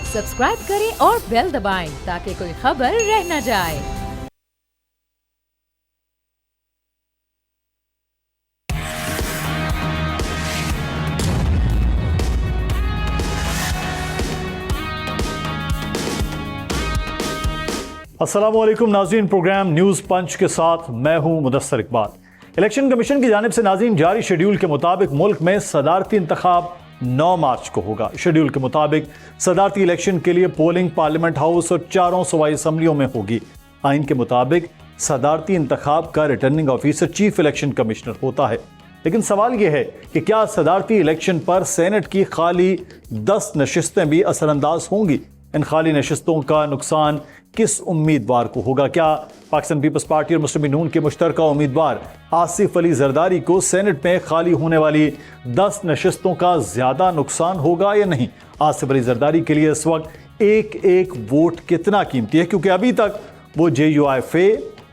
Subscribe करें और bell दबाएं ताकि कोई खबर रह न जाए। अस्सलामुअलैकुम नाज़रीन, प्रोग्राम न्यूज़ पंच के साथ मैं हूं मुदस्सर इकबाल। इलेक्शन कमीशन की जानिब से नाज़रीन जारी शेड्यूल के मुताबिक मुल्क में सदारती इंतखाब 9 मार्च को होगा। शेड्यूल के मुताबिक सदारती इलेक्शन के लिए पोलिंग पार्लियामेंट हाउस और 4 सूबाई असम्बलियों में होगी। आइन के मुताबिक सदारती इंतखाब का returning officer chief election commissioner होता है। लेकिन सवाल यह है कि क्या सदारती इलेक्शन पर सेनेट की खाली 10 नशिस्तें भी असरअंदाज होंगी? इन खाली नशिस्तों का नुकसान किस उम्मीदवार को होगा? क्या पाकिस्तान पीपल्स पार्टी और मुस्लिम नून के मुश्तरका उम्मीदवार आसिफ अली जरदारी को सेनेट में खाली होने वाली 10 नशिस्तों का ज्यादा नुकसान होगा या नहीं? आसिफ अली जरदारी के लिए इस वक्त एक एक वोट कितना कीमती है, क्योंकि अभी तक वो JUIF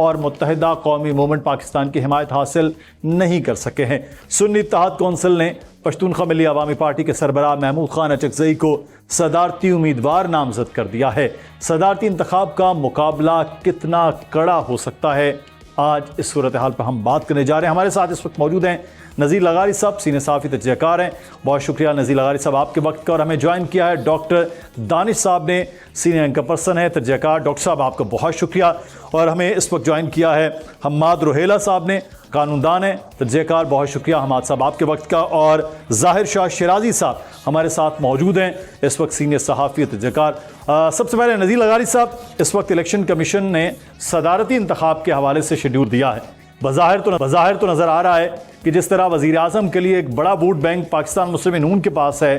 और मुत्तहिदा कौमी मूवमेंट पाकिस्तान की हिमायत हासिल नहीं कर सके हैं। सुन्नी इत्तेहाद कौंसिल ने पश्तूनख्वा मिली अवामी पार्टी के सरबराह महमूद खान अचकज़ई को सदारती उम्मीदवार नामजद कर दिया है। सदारती इंतखाब का मुकाबला कितना कड़ा हो सकता है, आज इस सूरत हाल पर हम बात करने जा रहे हैं। हमारे साथ इस वक्त मौजूद हैं नज़ीर लगारी साहब, सीनियर सहाफ़ी तजज़ियाकार हैं। बहुत शुक्रिया नज़ीर लगारी साहब आपके वक्त का। और हमें ज्वाइन किया है डॉक्टर दानिश साहब ने, सीनियर एंकर पर्सन है, तजज़ियाकार। डॉक्टर साहब आपका बहुत शुक्रिया। और हमें इस वक्त ज्वाइन किया है हम्माद रोहेला साहब ने, कानूनदान है, तजज़ियाकार। बहुत शुक्रिया हम्माद साहब आपके वक्त का। और ज़ाहिर शाह शिराजी साहब हमारे साथ मौजूद हैं, इस वक्त सीनियर सहाफ़ी तजज़ियाकार। सबसे पहले नज़ीर लगारी साहब, इस वक्त इलेक्शन कमीशन ने सदारती इंतखाब के हवाले से शेड्यूल दिया है। बज़ाहिर तो नज़र आ रहा है कि जिस तरह वज़ीर आज़म के लिए एक बड़ा वोट बैंक पाकिस्तान मुस्लिम नून के पास है,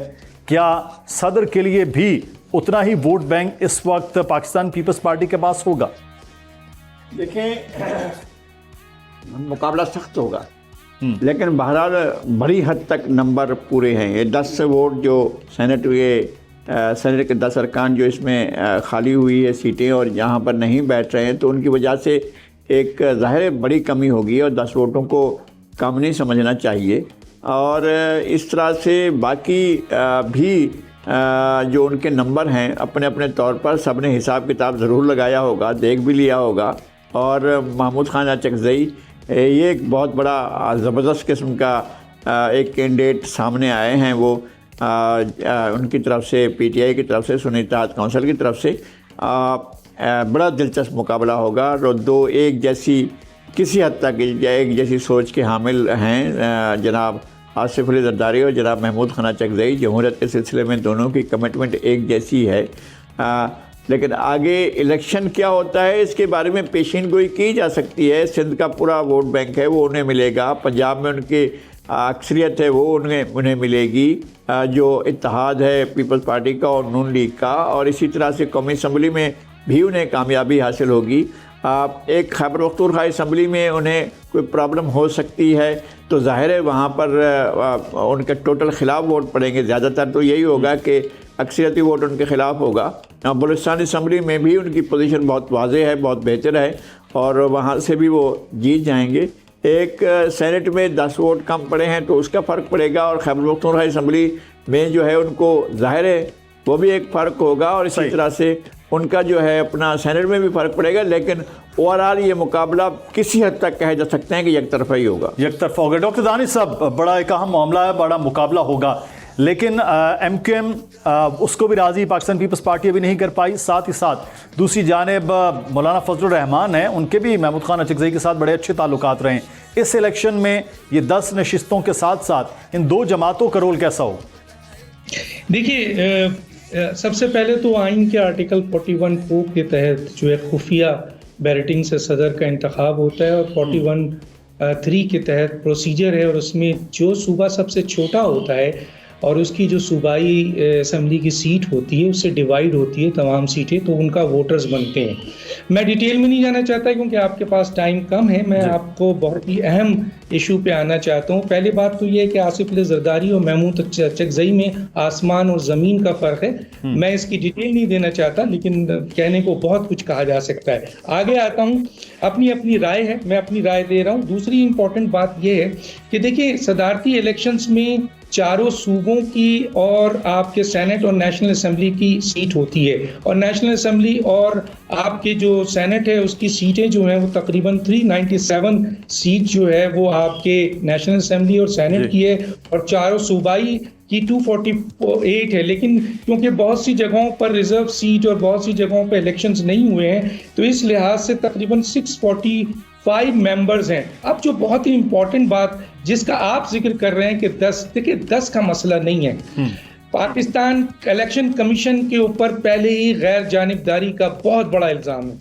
क्या सदर के लिए भी उतना ही वोट बैंक इस वक्त पाकिस्तान पीपल्स पार्टी के पास होगा? देखें, मुकाबला सख्त होगा, लेकिन बहरहाल बड़ी हद तक नंबर पूरे हैं। ये 10 वोट जो सेनेट के 10 अरकान जो इसमें खाली हुई है सीटें और यहाँ पर नहीं बैठ रहे हैं, तो उनकी वजह से एक ज़ाहिर बड़ी कमी होगी और 10 वोटों को कम नहीं समझना चाहिए। और इस तरह से बाकी भी जो उनके नंबर हैं अपने अपने तौर पर सब ने हिसाब किताब ज़रूर लगाया होगा, देख भी लिया होगा। और महमूद खान अचकज़ई ये एक बहुत बड़ा ज़बरदस्त किस्म का एक कैंडिडेट सामने आए हैं। वो उनकी तरफ से PTI की तरफ से, सुन्नी इत्तेहाद कौंसिल की तरफ से बड़ा दिलचस्प मुकाबला होगा। और दो एक जैसी किसी हद तक एक जैसी सोच के हामिल हैं जनाब आसिफ अली जरदारी और जनाब महमूद खान अचकज़ई। जमहूरियत के सिलसिले में दोनों की कमिटमेंट एक जैसी है। लेकिन आगे इलेक्शन क्या होता है इसके बारे में पेशीन गोई की जा सकती है। सिंध का पूरा वोट बैंक है वो उन्हें मिलेगा, पंजाब में उनकी अक्सरियत है वो उन्हें मिलेगी, जो इत्तेहाद है पीपल्स पार्टी का और नून लीग का, और इसी तरह से कौमी असम्बली में भी उन्हें कामयाबी हासिल होगी। एक खैबर पख्तूनख्वा असम्बली में उन्हें कोई प्रॉब्लम हो सकती है तो ज़ाहिर है वहाँ पर उनके टोटल ख़िलाफ़ वोट पड़ेंगे। ज़्यादातर तो यही होगा कि अक्सरियती वोट उनके ख़िलाफ़ होगा। बलूचिस्तान असम्बली में भी उनकी पोजीशन बहुत वाज़ेह है, बहुत बेहतर है और वहाँ से भी वो जीत जाएंगे। एक सेनेट में 10 वोट कम पड़े हैं तो उसका फ़र्क पड़ेगा, और खैबर पख्तूनख्वा असम्बली में जो है उनको ज़ाहिर है वो भी एक फ़र्क होगा, और इसी तरह से उनका जो है अपना सेनेट में भी फ़र्क पड़ेगा। लेकिन ओवरऑल ये मुकाबला किसी हद तक कह जा सकते हैं कि एक तरफा ही होगा। एक तरफा होगा। डॉक्टर दानिश साहब, बड़ा एक अहम मामला है, बड़ा मुकाबला होगा, लेकिन MQM उसको भी राज़ी पाकिस्तान पीपल्स पार्टी अभी नहीं कर पाई। साथ ही साथ दूसरी जानिब मौलाना फजलुर रहमान हैं, उनके भी महमूद खान अचकज़ई के साथ बड़े अच्छे ताल्लुकात रहे। इस इलेक्शन में ये 10 नशिस्तों के साथ साथ इन 2 जमातों का रोल कैसा हो? देखिए, सबसे पहले तो आइन के आर्टिकल 41(4) के तहत जो है खुफिया बैलेटिंग से सदर का इंतखाब होता है, और 41(3) के तहत प्रोसीजर है, और उसमें जो सूबा सबसे छोटा होता है और उसकी जो सूबाई असम्बली की सीट होती है उससे डिवाइड होती है तमाम सीटें, तो उनका वोटर्स बनते हैं। मैं डिटेल में नहीं जाना चाहता क्योंकि आपके पास टाइम कम है। मैं आपको बहुत ही अहम इशू पे आना चाहता हूँ। पहली बात तो ये है कि आसिफ अली जरदारी और महमूद अचकज़ई में आसमान और ज़मीन का फ़र्क है। मैं इसकी डिटेल नहीं देना चाहता, लेकिन कहने को बहुत कुछ कहा जा सकता है। आगे आता हूँ, अपनी अपनी राय है, मैं अपनी राय दे रहा हूँ। दूसरी इम्पॉर्टेंट बात यह है कि देखिए, सदारती इलेक्शंस में चारों सूबों की और आपके सेनेट और नेशनल असेंबली की सीट होती है, और नेशनल असेंबली और आपके जो सेनेट है उसकी सीटें जो हैं वो तकरीबन 397 सीट जो है वो आपके नेशनल असेंबली और सेनेट की है, और चारों सूबाई की 248 है। लेकिन क्योंकि बहुत सी जगहों पर रिजर्व सीट और बहुत सी जगहों पर इलेक्शंस नहीं हुए हैं, तो इस लिहाज से तकरीबन 645 मेंबर्स हैं। अब जो बहुत ही इंपॉर्टेंट बात जिसका आप जिक्र कर रहे हैं कि 10, देखिए 10 का मसला नहीं है। पाकिस्तान इलेक्शन कमीशन के ऊपर पहले ही गैर जानिबदारी का बहुत बड़ा इल्ज़ाम है,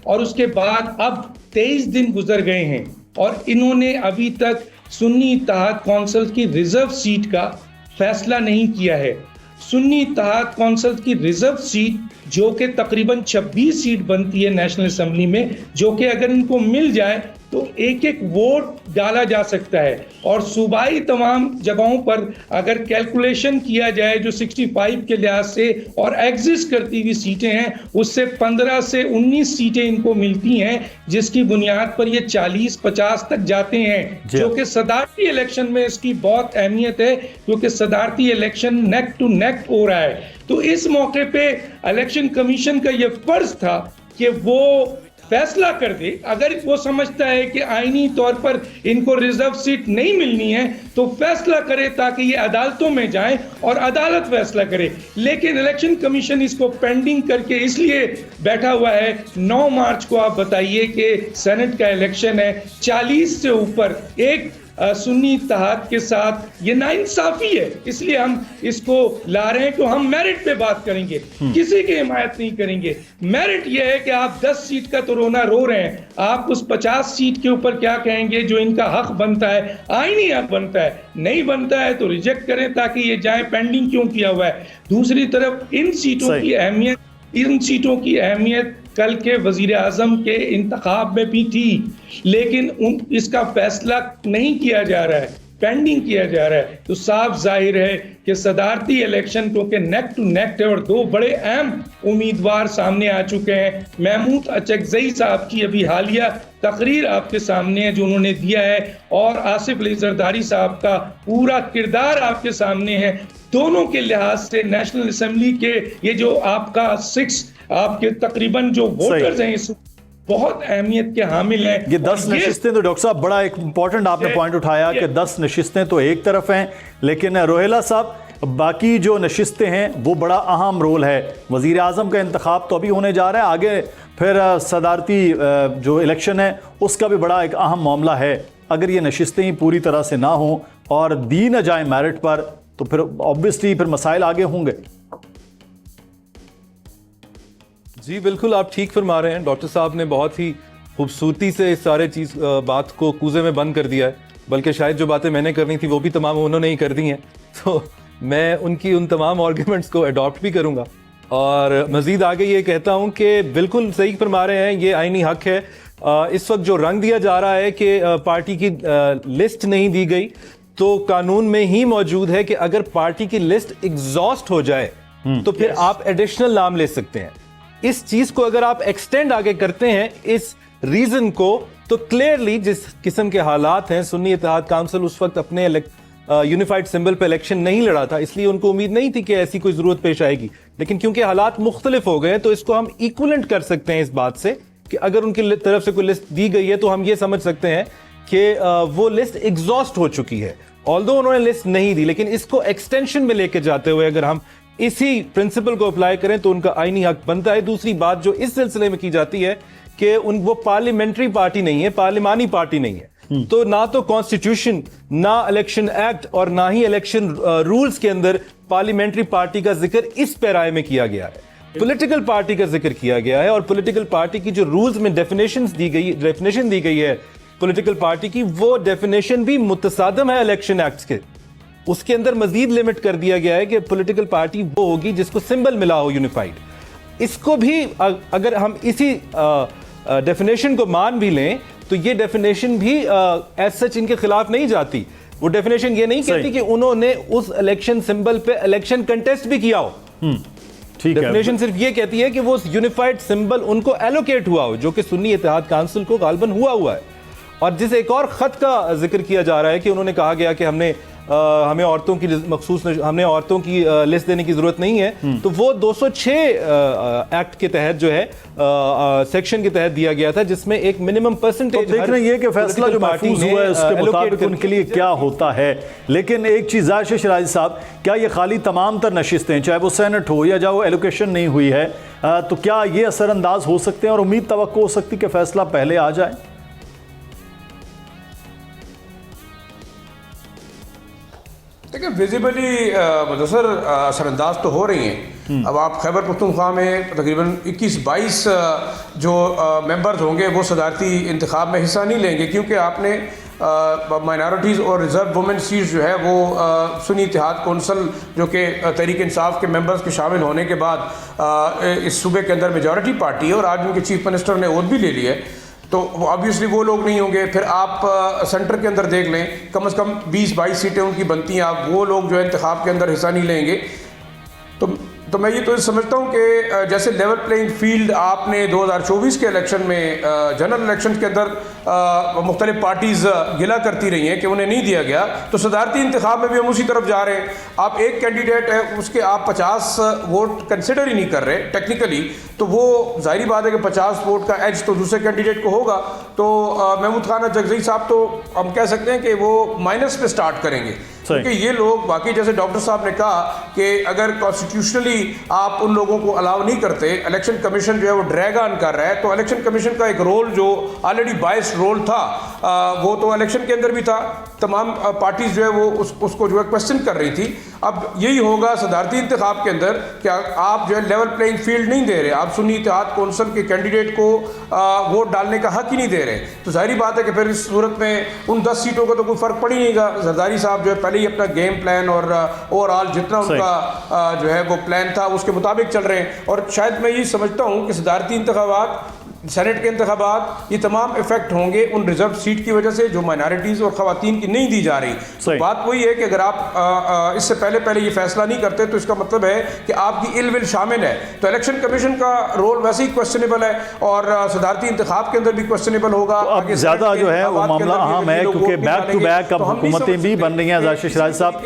और उसके बाद अब 23 दिन गुजर गए हैं और इन्होंने अभी तक सुन्नी इत्तेहाद कौंसिल की रिजर्व सीट का फैसला नहीं किया है। सुन्नी इत्तेहाद कौंसिल की रिजर्व सीट जो कि तकरीबन 26 सीट बनती है नेशनल असेंबली में, जो कि अगर इनको मिल जाए तो एक एक वोट डाला जा सकता है, और सूबाई तमाम जगहों पर अगर कैलकुलेशन किया जाए जो 65 के लिहाज से और एग्जिस्ट करती हुई सीटें हैं उससे 15 से 19 सीटें इनको मिलती हैं, जिसकी बुनियाद पर ये 40-50 तक जाते हैं, जो कि सदारती इलेक्शन में इसकी बहुत अहमियत है, क्योंकि सदारती इलेक्शन नेक टू नेक हो रहा है। तो इस मौके पे इलेक्शन कमीशन का ये फर्ज था कि वो फैसला कर दे। अगर वो समझता है कि आईनी तौर पर इनको रिजर्व सीट नहीं मिलनी है तो फैसला करे, ताकि ये अदालतों में जाए और अदालत फैसला करे। लेकिन इलेक्शन कमीशन इसको पेंडिंग करके इसलिए बैठा हुआ है। 9 मार्च को आप बताइए कि सेनेट का इलेक्शन है, 40 से ऊपर एक सुन्नी इत्तेहाद के साथ ये नाइंसाफी है, इसलिए हम इसको ला रहे हैं कि हम मेरिट पे बात करेंगे, किसी की हिमायत नहीं करेंगे। मेरिट ये है कि आप 10 सीट का तो रोना रो रहे हैं, आप उस 50 सीट के ऊपर क्या कहेंगे जो इनका हक बनता है, आईनी हक बनता है। नहीं बनता है तो रिजेक्ट करें ताकि ये जाए, पेंडिंग क्यों किया हुआ है। दूसरी तरफ इन सीटों की अहमियत कल के वजीर आजम के इंतखाब में भी थी, लेकिन इसका फैसला नहीं किया जा रहा है, पेंडिंग किया जा रहा है। तो साफ जाहिर है कि सदारती इलेक्शन क्योंकि नेक टू नेक है और 2 बड़े अहम उम्मीदवार सामने आ चुके हैं। महमूद अचकजई साहब की अभी हालिया तकरीर आपके सामने है जो उन्होंने दिया है, और आसिफ अली जरदारी साहब का पूरा किरदार आपके सामने है। दोनों के लिहाज से नेशनल असेंबली के ये जो आपका 6 आपके तकरीबन जो वोटर्स हैं इस बहुत अहमियत के हामिल हैं। ये 10 नशिस्तें तो डॉक्टर साहब बड़ा एक इंपॉर्टेंट आपने पॉइंट उठाया कि 10 नशिस्तें तो एक तरफ हैं, लेकिन रोहेला साहब बाकी जो नशिस्तें हैं वो बड़ा अहम रोल है। वज़ीर आज़म का इंतखाब तो अभी होने जा रहा है, आगे फिर सदारती जो इलेक्शन है उसका भी बड़ा एक अहम मामला है। अगर ये नशिस्तें ही पूरी तरह से ना हों और दी न जाए मेरिट पर तो फिर ऑब्वियसली फिर मसाइल आगे होंगे। जी बिल्कुल, आप ठीक फरमा रहे हैं। डॉक्टर साहब ने बहुत ही खूबसूरती से इस सारे बात को कूजे में बंद कर दिया है, बल्कि शायद जो बातें मैंने करनी थी वो भी तमाम उन्होंने ही कर दी हैं। तो मैं उनकी उन तमाम आर्ग्यूमेंट्स को अडॉप्ट भी करूँगा और मज़ीद आगे ये कहता हूँ कि बिल्कुल सही फरमा रहे हैं, ये आईनी हक है। इस वक्त जो रंग दिया जा रहा है कि पार्टी की लिस्ट नहीं दी गई, तो कानून में ही मौजूद है कि अगर पार्टी की लिस्ट एग्जॉस्ट हो जाए तो फिर आप एडिशनल नाम ले सकते हैं। इस चीज को अगर आप एक्सटेंड आगे करते हैं इस रीजन को, तो क्लियरली जिस किस्म के हालात हैं, सुन्नी इत्तेहाद काउंसिल उस वक्त अपने यूनिफाइड सिंबल पे इलेक्शन नहीं लड़ा था, इसलिए उनको उम्मीद नहीं थी कि ऐसी कोई जरूरत पेश आएगी। लेकिन क्योंकि हालात मुख्तलिफ हो गए तो इसको हम इक्विवेलेंट कर सकते हैं इस बात से कि अगर उनकी तरफ से कोई लिस्ट दी गई है तो हम ये समझ सकते हैं कि वो लिस्ट एग्जॉस्ट हो चुकी है। ऑल्दो उन्होंने लिस्ट नहीं दी, लेकिन इसको एक्सटेंशन में लेके जाते हुए अगर हम इसी प्रिंसिपल को अप्लाई करें तो उनका आईनी हक बनता है। दूसरी बात जो इस सिलसिले में की जाती है कि वो पार्लियामेंट्री पार्टी नहीं है, पार्लिमानी पार्टी नहीं है, तो ना तो कॉन्स्टिट्यूशन, ना इलेक्शन एक्ट और ना ही इलेक्शन रूल्स के अंदर पार्लियामेंट्री पार्टी का जिक्र इस पैराए में किया गया है। पॉलिटिकल पार्टी का जिक्र किया गया है, और पॉलिटिकल पार्टी की जो रूल्स में डेफिनेशन दी गई है पॉलिटिकल पार्टी की, वो डेफिनेशन भी मुतसादम है इलेक्शन एक्ट के। उसके अंदर मजीद लिमिट कर दिया गया है कि पॉलिटिकल पार्टी वो होगी जिसको सिंबल मिला हो यूनिफाइड। इसको भी अगर हम इसी डेफिनेशन को मान भी लें तो ये डेफिनेशन भी एज सच इनके खिलाफ नहीं जाती। वो डेफिनेशन ये नहीं कहती कि उन्होंने उस इलेक्शन सिंबल पे इलेक्शन कंटेस्ट भी किया हो। डेफिनेशन सिर्फ ये कहती है कि वो यूनिफाइड सिंबल उनको एलोकेट हुआ हो, जो कि सुन्नी इत्तेहाद काउंसिल को गालबन हुआ है। और जिस एक और खत का जिक्र किया जा रहा है कि उन्होंने कहा गया कि हमने हमें औरतों की मखसूस हमने औरतों की लिस्ट देने की ज़रूरत नहीं है, तो वो 206 एक्ट के तहत जो है सेक्शन के तहत दिया गया था, जिसमें एक मिनिमम परसेंटेज। तो देख रहे हैं ये कि फैसला जो महफूज हुआ है उसके मुताबिक उनके लिए क्या होता है। लेकिन एक चीज़ आशीष राजी साहब, क्या ये खाली तमाम तर नशिस्तें, चाहे वो सेनेट हो या जो एलोकेशन नहीं हुई है, तो क्या ये असरअंदाज हो सकते हैं और उम्मीद तवक्को हो सकती कि फैसला पहले आ जाए? देखिए विजिबली मुदस्सर असरअंदाज तो हो रही हैं। अब आप खैबर पख्तूनख्वा में तकरीबन 21-22 जो मेंबर्स होंगे वो सदारती इंतखाब में हिस्सा नहीं लेंगे, क्योंकि आपने माइनॉरिटीज़ और रिज़र्व वुमेन सीट्स जो है वो सुन्नी इत्तेहाद कौंसल जो कि तहरीक इंसाफ के मेंबर्स के शामिल होने के बाद इस सूबे के अंदर मेजॉरिटी पार्टी है और आज उनके चीफ मिनिस्टर ने ओथ भी ले लिया है, तो ऑब्वियसली वो लोग नहीं होंगे। फिर आप सेंटर के अंदर देख लें, कम से कम 20-22 सीटें उनकी बनती हैं, आप वो लोग जो है इंतखाब के अंदर हिस्सा नहीं लेंगे। तो मैं ये तो समझता हूँ कि जैसे लेवल प्लेइंग फील्ड आपने 2024 के इलेक्शन में जनरल इलेक्शन के अंदर मुख्तलिफ पार्टीज़ गिला करती रही हैं कि उन्हें नहीं दिया गया, तो सदारती इंतखाब में भी हम उसी तरफ जा रहे हैं। आप एक कैंडिडेट है उसके आप 50 वोट कंसिडर ही नहीं कर रहे टेक्निकली, तो वो जाहिर बात है कि 50 वोट का एज तो दूसरे कैंडिडेट को होगा। तो महमूद खान जगज़ई साहब तो हम कह सकते हैं कि वो माइनस पे स्टार्ट करेंगे, क्योंकि ये लोग बाकी जैसे डॉक्टर साहब ने कहा कि अगर कॉन्स्टिट्यूशनली आप उन लोगों को अलाउ नहीं करते, इलेक्शन कमीशन जो है वो ड्रैग ऑन कर रहा है, तो इलेक्शन कमीशन का एक रोल जो ऑलरेडी बायस्ड रोल था वो तो इलेक्शन के अंदर भी था, तमाम पार्टीज जो है वो उसको जो है क्वेश्चन कर रही थी। अब यही होगा सदारती इंतखाब के अंदर कि आप जो है लेवल प्लेइंग फील्ड नहीं दे रहे, आप सुन्नी इत्तेहाद कौंसल के कैंडिडेट को वोट डालने का हक ही नहीं दे रहे, तो जाहिर बात है कि फिर इस सूरत में उन 10 सीटों का तो कोई फ़र्क पड़ ही नहींगा। जरदारी साहब जो है पहले ही अपना गेम प्लान और ओवरऑल जितना उनका जो है वो प्लान था उसके मुताबिक चल रहे हैं। और शायद मैं ये समझता हूँ कि सदारती इंतखाबात, सेनेट के इंतखाबात, ये तमाम इफेक्ट होंगे उन रिजर्व सीट की वजह से जो माइनॉरिटीज़ और ख़वातीन की नहीं दी जा रही। तो बात वही है कि अगर आप इससे पहले ये फैसला नहीं करते तो इसका मतलब है कि आपकी इल विल शामिल है। तो इलेक्शन कमीशन का रोल वैसे ही क्वेश्चनेबल है और सदारती इंतखाब के अंदर भी क्वेश्चनेबल होगा। तो अब ज़्यादा जो है वो मामला अहम है, क्योंकि बैक टू बैक अब हुकूमतें भी बन रही हैं। आशीष राज साहब,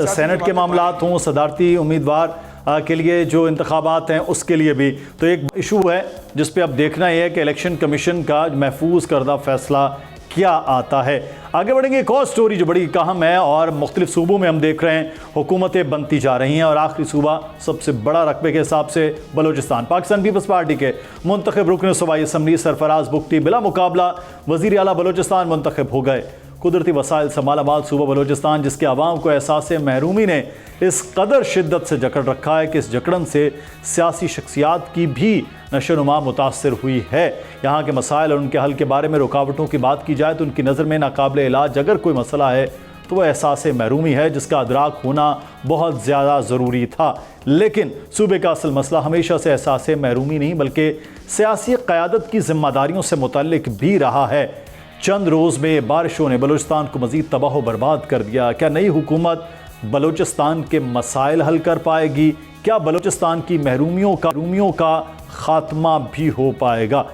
सेनेट के मामला हों, सदारती उम्मीदवार के लिए जो इंतखाबात हैं उसके लिए भी तो एक इशू है जिस पे अब देखना यह है कि इलेक्शन कमीशन का महफूज करदा फैसला क्या आता है। आगे बढ़ेंगे, एक और स्टोरी जो बड़ी अहम है और मुख्तलिफ सूबों में हम देख रहे हैं हुकूमतें बनती जा रही हैं और आखिरी सूबा सबसे बड़ा रकबे के हिसाब से बलोचिस्तान। पाकिस्तान पीपल्स पार्टी के मुंतखब रुकन सूबाई असम्बली सरफराज बुगटी बिला मुकाबला वज़ीर आला बलोचिस्तान मुंतखब हो गए। कुदरती वसाइल से मालामाल सूबा बलोचिस्तान, जिसके आवाम को एहसास महरूमी ने इस कदर शिद्दत से जकड़ रखा है कि इस जकड़न से सियासी शख्सियात की भी नशोनुमा मुतासर हुई है। यहाँ के मसाइल और उनके हल के बारे में रुकावटों की बात की जाए तो उनकी नज़र में नाकाबिल इलाज अगर कोई मसला है तो वह एहसास महरूमी है, जिसका अदराक होना बहुत ज़्यादा ज़रूरी था। लेकिन सूबे का असल मसला हमेशा से एहसास महरूमी नहीं बल्कि सियासी क़यादत की ज़िम्मेदारियों से मुतल्लिक भी रहा है। चंद रोज़ में बारिशों ने बलूचिस्तान को मज़ीद तबाह व बर्बाद कर दिया। क्या नई हुकूमत बलूचिस्तान के मसाइल हल कर पाएगी? क्या बलूचिस्तान की महरूमियों का ख़ात्मा भी हो पाएगा?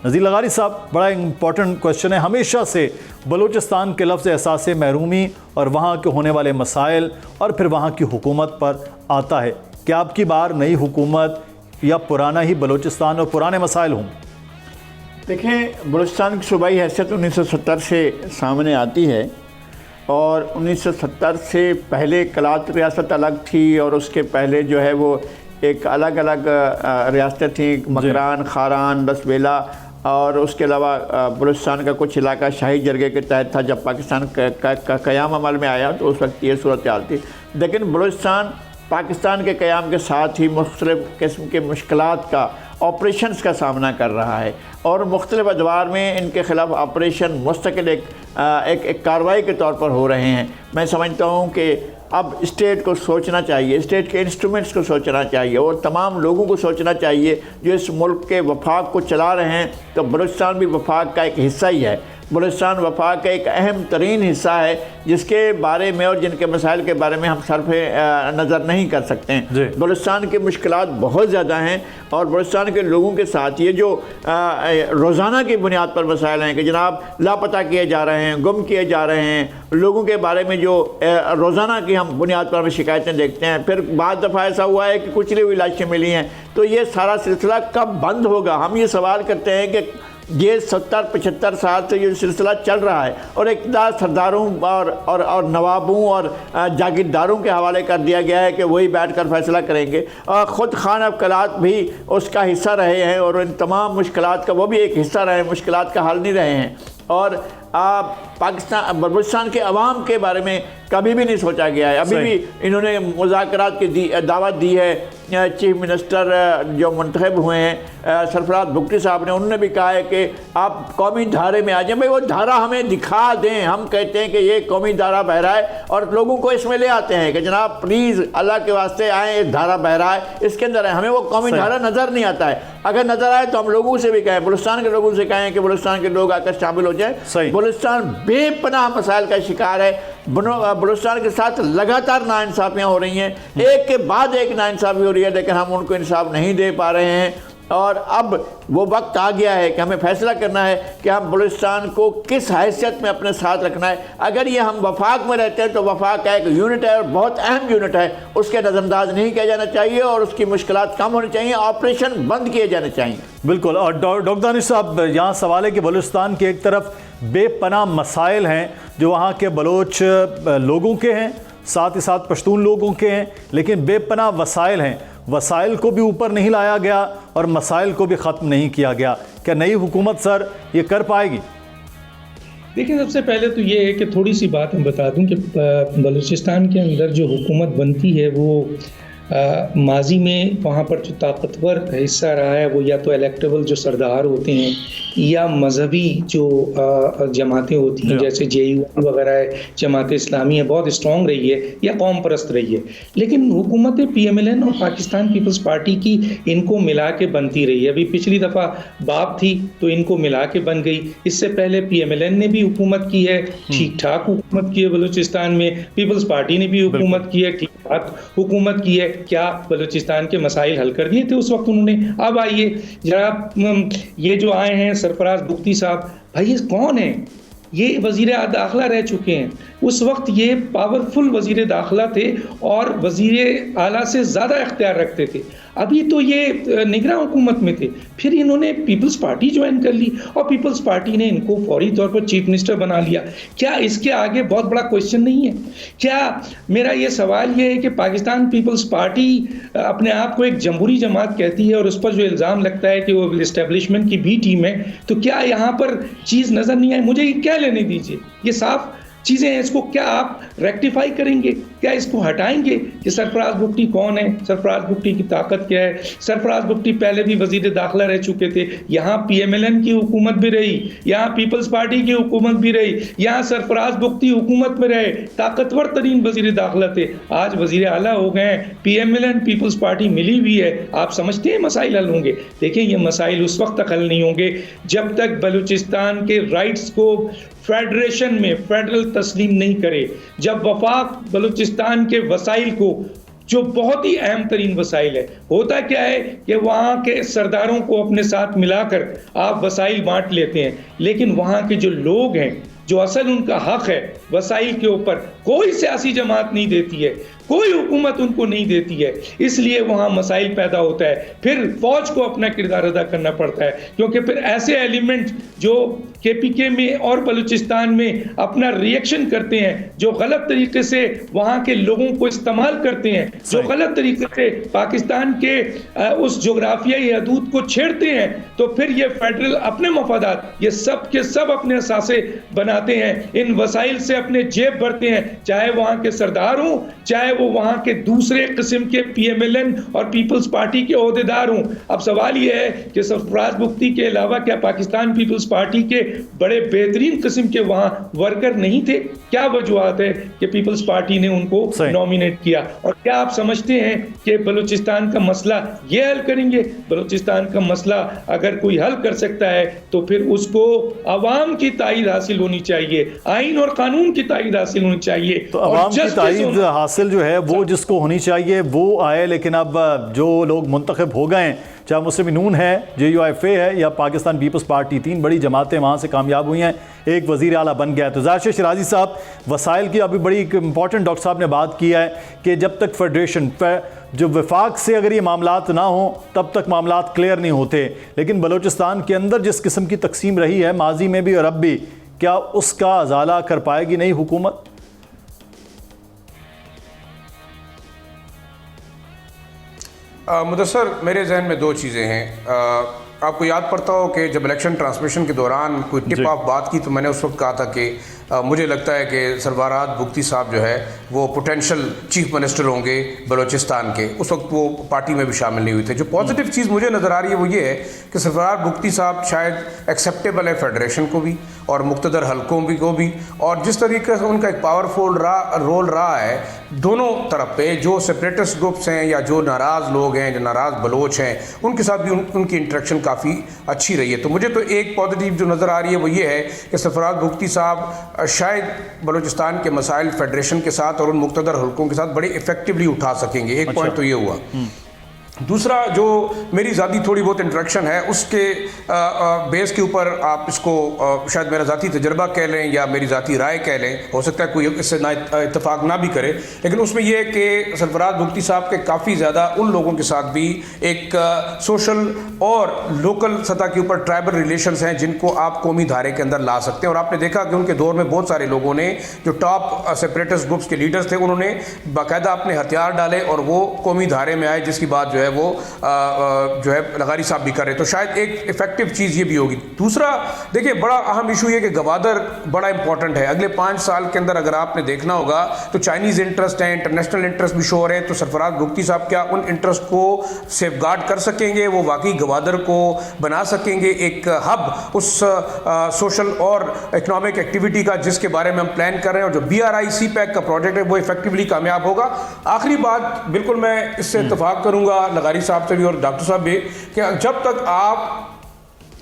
नज़ीर लगारी साहब, बड़ा इंपॉर्टेंट क्वेश्चन है। हमेशा से बलूचिस्तान के लफ्ज़ एहसास महरूमी और वहाँ के होने वाले मसाइल और फिर वहाँ की हुकूमत पर आता है। क्या अब की बार नई हुकूमत या पुराना ही बलूचिस्तान और पुराने मसाइल हों? देखें, बलूचिस्तान की सूबाई हैसियत 1970 से सामने आती है और 1970 से पहले कलात रियासत अलग थी और उसके पहले जो है वो एक अलग अलग रियासतें थीं, मकरान, खारान, दसबेला, और उसके अलावा बलूचिस्तान का कुछ इलाका शाही जरगे के तहत था। जब पाकिस्तान का क़याम अमल में आया तो उस वक्त ये सूरत हाल थी। लेकिन बलूचिस्तान पाकिस्तान के क़याम के साथ ही मुख्तलिफ़ किस्म के मुश्किलात का, ऑपरेशंस का सामना कर रहा है और मुख्तलिफ़ अदवार में इनके ख़िलाफ़ ऑपरेशन मुस्तकिल एक कार्रवाई के तौर पर हो रहे हैं। मैं समझता हूँ कि अब स्टेट को सोचना चाहिए, स्टेट के इंस्ट्रूमेंट्स को सोचना चाहिए और तमाम लोगों को सोचना चाहिए जो इस मुल्क के वफाक को चला रहे हैं। तो बलूचिस्तान भी वफाक का एक हिस्सा ही है। बलूचिस्तान वफाक का एक अहम तरीन हिस्सा है, जिसके बारे में और जिनके मसाइल के बारे में हम सरफे नज़र नहीं कर सकते हैं। बलूचिस्तान की मुश्किलात बहुत ज़्यादा हैं और बलूचिस्तान के लोगों के साथ ये जो रोज़ाना की बुनियाद पर मसाइल हैं कि जनाब लापता किए जा रहे हैं, गुम किए जा रहे हैं, लोगों के बारे में जो रोज़ाना की हम बुनियाद पर हमें शिकायतें देखते हैं, फिर बाद दफ़ा ऐसा हुआ है कि कुचली हुई लाशें मिली हैं, तो ये सारा सिलसिला कब बंद होगा? हम ये सवाल करते हैं कि ये 70-75 साल से ये सिलसिला चल रहा है और इक़्तिदार सरदारों और नवाबों और जागीरदारों के हवाले कर दिया गया है कि वही बैठकर फैसला करेंगे, और ख़ुद खान अब्कलात भी उसका हिस्सा रहे हैं और इन तमाम मुश्किलात का वो भी एक हिस्सा रहे हैं, मुश्किलात का हल नहीं रहे हैं। और पाकिस्तान बलूचिस्तान के अवाम के बारे में कभी भी नहीं सोचा गया है। अभी भी इन्होंने मुज़ाकरात की दावत दी है। चीफ मिनिस्टर जो मुंतखब हुए हैं सरफराज बुगटी साहब ने, उन्होंने भी कहा है कि आप कौमी धारे में आ जाएं। भाई वो धारा हमें दिखा दें। हम कहते हैं कि ये कौमी धारा बह रहा है और लोगों को इसमें ले आते हैं कि जनाब प्लीज़ अल्लाह के वास्ते आएँ, ये धारा बह रहा है, इसके अंदर है। हमें वो कौमी धारा नज़र नहीं आता है। अगर नज़र आए तो हम लोगों से भी कहें, बलूचिस्तान के लोगों से कहें कि बलूचिस्तान के लोग आकर शामिल हो जाएँ। बलूचिस्तान बेपनाह मसाइल का शिकार है। बलूचिस्तान के साथ लगातार नाइंसाफ़ियाँ हो रही हैं, एक के बाद एक नाइंसाफ़ी हो रही है, लेकिन हम उनको इंसाफ नहीं दे पा रहे हैं। और अब वो वक्त आ गया है कि हमें फैसला करना है कि हम बलूचिस्तान को किस हैसियत में अपने साथ रखना है। अगर ये हम वफाक में रहते हैं तो वफाक का एक यूनिट है और बहुत अहम यूनिट है, उसके नज़रअंदाज नहीं किया जाना चाहिए और उसकी मुश्किलात कम होनी चाहिए, ऑपरेशन बंद किए जाने चाहिए। बिल्कुल। और डॉक्टर दानिश साहब, यहाँ सवाल है कि बलूचिस्तान की एक तरफ बेपनाह मसाइल हैं जो वहाँ के बलोच लोगों के हैं, साथ ही साथ पश्तून लोगों के हैं, लेकिन बेपनाह वसाइल हैं। वसाइल को भी ऊपर नहीं लाया गया और मसाइल को भी ख़त्म नहीं किया गया। क्या नई हुकूमत सर ये कर पाएगी? देखिए, सबसे पहले तो ये है कि थोड़ी सी बात मैं बता दूं कि बलूचिस्तान के अंदर जो हुकूमत बनती है वो माजी में वहाँ पर जो ताकतवर हिस्सा रहा है वो या तो इलेक्टेबल जो सरदार होते हैं या मजहबी जो जमातें होती हैं, जैसे JUI वगैरह है, जमात इस्लामी है, बहुत स्ट्रॉन्ग रही है या कौम परस्त रही है। लेकिन हुकूमत PMLN और पाकिस्तान पीपल्स पार्टी की इनको मिला के बनती रही है। अभी पिछली दफ़ा बाप थी तो इनको मिला के बन गई। इससे पहले PMLN ने भी हुकूमत की है, ठीक ठाक हुकूमत की है बलूचिस्तान में। पीपल्स पार्टी ने भी हुकूमत की है, ठीक ठाक हुकूमत की है। क्या बलूचिस्तान के मसाइल हल कर दिए थे उस वक्त उन्होंने? अब आइए जरा, ये जो आए हैं सरफराज बुगटी साहब, भाई ये कौन है? ये वज़ीर दाखिला रह चुके हैं। उस वक्त ये पावरफुल वज़ीर दाखिला थे और वज़ीर आला से ज़्यादा इख्तियार रखते थे। अभी तो ये निगरान हुकूमत में थे, फिर इन्होंने पीपल्स पार्टी ज्वाइन कर ली और पीपल्स पार्टी ने इनको फौरी तौर पर चीफ मिनिस्टर बना लिया। क्या इसके आगे बहुत बड़ा क्वेश्चन नहीं है? क्या मेरा ये सवाल ये है कि पाकिस्तान पीपल्स पार्टी अपने आप को एक जमहूरी जमात कहती है और उस पर जो इल्ज़ाम लगता है कि वो इस्टेब्लिशमेंट की बी टीम है, तो क्या यहाँ पर चीज़ नज़र नहीं आई? मुझे क्या लेने दीजिए, ये साफ चीज़ें हैं। इसको क्या आप रेक्टिफाई करेंगे? क्या इसको हटाएंगे कि सरफराज बुगटी कौन है, सरफराज बुगटी की ताकत क्या है? सरफराज बुगटी पहले भी वज़ीर दाखिला रह चुके थे, यहाँ PMLN की हुकूमत भी रही, यहाँ पीपल्स पार्टी की हुकूमत भी रही, यहाँ सरफराज बुगटी हुकूमत में रहे, ताकतवर तरीन वज़ीर दाखिला थे, आज वज़ीर आला हो गए हैं। PMLN पीपल्स पार्टी मिली हुई है। आप समझते हैं मसाइल हल होंगे? देखिए, ये मसाइल उस वक्त तक हल नहीं होंगे जब तक बलूचिस्तान के राइट्स को फेडरेशन में फेडरल तस्लीम नहीं करे, जब वफाक बलूचिस्तान के वसाइल को, जो बहुत ही अहम तरीन वसाइल है, होता क्या है कि वहाँ के सरदारों को अपने साथ मिलाकर आप वसाइल बांट लेते हैं, लेकिन वहाँ के जो लोग हैं, जो असल उनका हक है वसाइल के ऊपर, कोई सियासी जमात नहीं देती है, कोई हुकूमत उनको नहीं देती है। इसलिए वहाँ मसाइल पैदा होता है। फिर फौज को अपना किरदार अदा करना पड़ता है, क्योंकि फिर ऐसे एलिमेंट जो KPK में और बलूचिस्तान में अपना रिएक्शन करते हैं, जो गलत तरीके से वहाँ के लोगों को इस्तेमाल करते हैं, जो गलत तरीके से पाकिस्तान के उस जोग्राफियाई हदूद को छेड़ते हैं, तो फिर ये फेडरल अपने मफादात, ये सब के सब अपने असासे बनाते हैं, इन वसाइल से अपने जेब भरते हैं, चाहे वहाँ के सरदार हों, चाहे वो वहां के दूसरे किस्म के PMLN और पीपल्स पार्टी के ओहदेदार हों। अब सवाल यह है कि सरफराज बुख्ती के अलावा क्या पाकिस्तान पीपल्स पार्टी के बड़े बेहतरीन किस्म के वहां वर्कर नहीं थे? क्या वजूहत है कि पीपल्स पार्टी ने उनको नॉमिनेट किया? और क्या आप समझते हैं कि बलूचिस्तान का मसला ये हल करेंगे? बलूचिस्तान का मसला अगर कोई हल कर सकता है तो फिर उसको अवाम की ताईद हासिल होनी चाहिए, आइन और कानून की ताईद हासिल होनी चाहिए। तो अवाम की ताईद हासिल जो है वो जिसको होनी चाहिए वो आए, लेकिन अब जो लोग मुंतखब हो गए, चाहे मुस्लिम नून है, JUIFA है या पाकिस्तान पीपल्स पार्टी, 3 बड़ी जमातें वहाँ से कामयाब हुई हैं, एक वज़ीर आला बन गया है। तो ज़ाहिर शिराजी साहब, वसाइल की अभी बड़ी इंपॉर्टेंट डॉक्टर साहब ने बात की है कि जब तक फेडरेशन जो वफाक से अगर ये मामलात ना हो तब तक मामलात क्लियर नहीं होते। लेकिन बलूचिस्तान के अंदर जिस किस्म की तकसीम रही है माजी में भी और अब भी, क्या उसका अजाला कर पाएगी नई हुकूमत? मुदस्सर, मेरे जहन में 2 चीज़ें हैं। आपको याद पड़ता हो कि जब इलेक्शन ट्रांसमिशन के दौरान कोई टिप ऑफ बात की तो मैंने उस वक्त कहा था कि मुझे लगता है कि सरफराज बुख्ती साहब जो है वो पोटेंशियल चीफ मिनिस्टर होंगे बलूचिस्तान के। उस वक्त वो पार्टी में भी शामिल नहीं हुए थे। जो पॉजिटिव चीज़ मुझे नज़र आ रही है वो ये है कि सरफराज बुख्ती साहब शायद एक्सेप्टेबल है फेडरेशन को भी और मुख्तदर हलकों भी को भी, और जिस तरीके से उनका एक पावरफुल रोल रहा है दोनों तरफ पे, जो सेपरेटिस्ट ग्रुप्स हैं या जो नाराज़ लोग हैं, जो नाराज़ बलोच हैं, उनके साथ भी उनकी इंटरेक्शन काफ़ी अच्छी रही है। तो मुझे तो एक पॉजिटिव जो नज़र आ रही है वो ये है कि सरफराज बुख्ती साहब शायद बलूचिस्तान के मसाइल फेडरेशन के साथ और उन मुख्तदर हलकों के साथ बड़े इफेक्टिवली उठा सकेंगे। एक पॉइंट तो ये हुआ। दूसरा, जो मेरी ज़ाती थोड़ी बहुत इंटरेक्शन है उसके बेस के ऊपर आप इसको शायद मेरा ज़ाती तजर्बा कह लें या मेरी ज़ाती राय कह लें, हो सकता है कोई इससे ना इत्तेफाक ना भी करे, लेकिन उसमें यह है कि सरफराज बुख्ती साहब के काफ़ी ज़्यादा उन लोगों के साथ भी एक सोशल और लोकल सतह के ऊपर ट्राइबल रिलेशंस हैं जिनको आप कौमी धारे के अंदर ला सकते हैं। और आपने देखा कि उनके दौर में बहुत सारे लोगों ने, जो टॉप सेपरेटिस्ट ग्रुप्स के लीडर्स थे, उन्होंने बाकायदा अपने हथियार डाले और वो कौमी धारे में आए, जिसकी बात जो है वो जो है लगारी साहब भी कर रहे। तो शायद एक इफेक्टिव चीज़ ये भी होगी। दूसरा, देखिए, बड़ा अहम इशू ये कि गवादर बड़ा इंपॉर्टेंट है। अगले 5 साल के अंदर अगर आपने देखना होगा तो चाइनीज़ इंटरेस्ट हैं, इंटरनेशनल इंटरेस्ट भी शो हो रहे हैं। तो सरफराज बुख्ती साहब क्या उन इंटरेस्ट को सेफगार्ड कर सकेंगे? वो वाकई गवादर को बना सकेंगे एक हब उस सोशल और इकोनॉमिक एक्टिविटी का जिसके बारे में हम प्लान कर रहे हैं? और जो BRI CPEC का प्रोजेक्ट है वो इफेक्टिवली कामयाब होगा। आखिरी बात, बिल्कुल मैं इससे इत्तेफाक करूंगा लगारी साहब से भी और डॉक्टर साहब भी, कि जब तक आप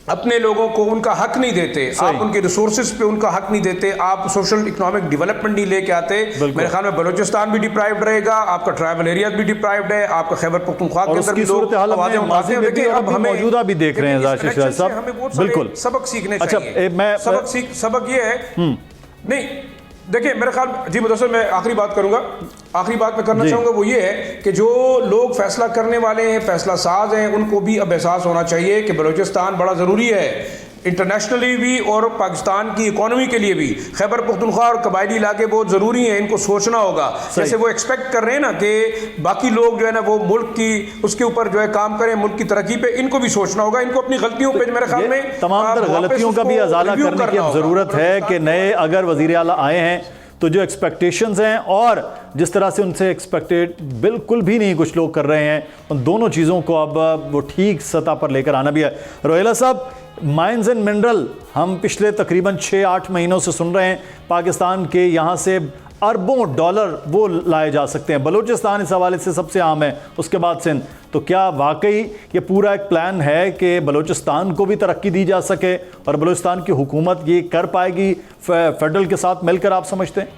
अपने लोगों को उनका हक नहीं देते, आप उनके रिसोर्सेज पे उनका हक नहीं देते, आप सोशल इकोनॉमिक डेवलपमेंट नहीं लेके आते, मेरे ख्याल में बलूचिस्तान भी डिप्राइव्ड रहेगा, आपका ट्राइबल एरिया भी डिप्राइव्ड है, आपका खैबर पख्तूनख्वा के अंदर भी लोग आवाजें उठाते हैं। देखिए, अब हमें मौजूदा भी देख रहे हैं हमें बहुत सारे सबक सीखने चाहिए। सबक ये है, नहीं देखिए, मेरे ख्याल, जी मुदस्सर, मैं आखिरी बात करूंगा, आखिरी बात मैं करना चाहूँगा वो ये है कि जो लोग फैसला करने वाले हैं, फैसला साज हैं, उनको भी अब एहसास होना चाहिए कि बलूचिस्तान बड़ा ज़रूरी है इंटरनेशनली भी और पाकिस्तान की इकोनॉमी के लिए भी। खैबर पख्तूनख्वा और कबायली इलाके बहुत ज़रूरी हैं, इनको सोचना होगा। जैसे वो एक्सपेक्ट कर रहे हैं ना कि बाकी लोग जो है ना वो मुल्क की उसके ऊपर जो है काम करें, मुल्क की तरक्की पे, इनको भी सोचना होगा। इनको अपनी गलतियों पे मेरे ख्याल में तमाम तर गलतियों का भी अजाला करने की ज़रूरत है कि नए अगर वज़ीर आला आए हैं तो जो एक्सपेक्टेशंस हैं और जिस तरह से उनसे एक्सपेक्टेड बिल्कुल भी नहीं कुछ लोग कर रहे हैं, उन दोनों चीज़ों को अब वो ठीक सतह पर लेकर आना भी है। रोहेला साहब, माइंस एंड मिनरल हम पिछले तकरीबन 6-8 महीनों से सुन रहे हैं, पाकिस्तान के यहाँ से अरबों डॉलर वो लाए जा सकते हैं। बलूचिस्तान इस हवाले से सबसे आम है, उसके बाद सिंध। तो क्या वाकई ये पूरा एक प्लान है कि बलूचिस्तान को भी तरक्की दी जा सके और बलूचिस्तान की हुकूमत ये कर पाएगी फेडरल के साथ मिलकर, आप समझते हैं?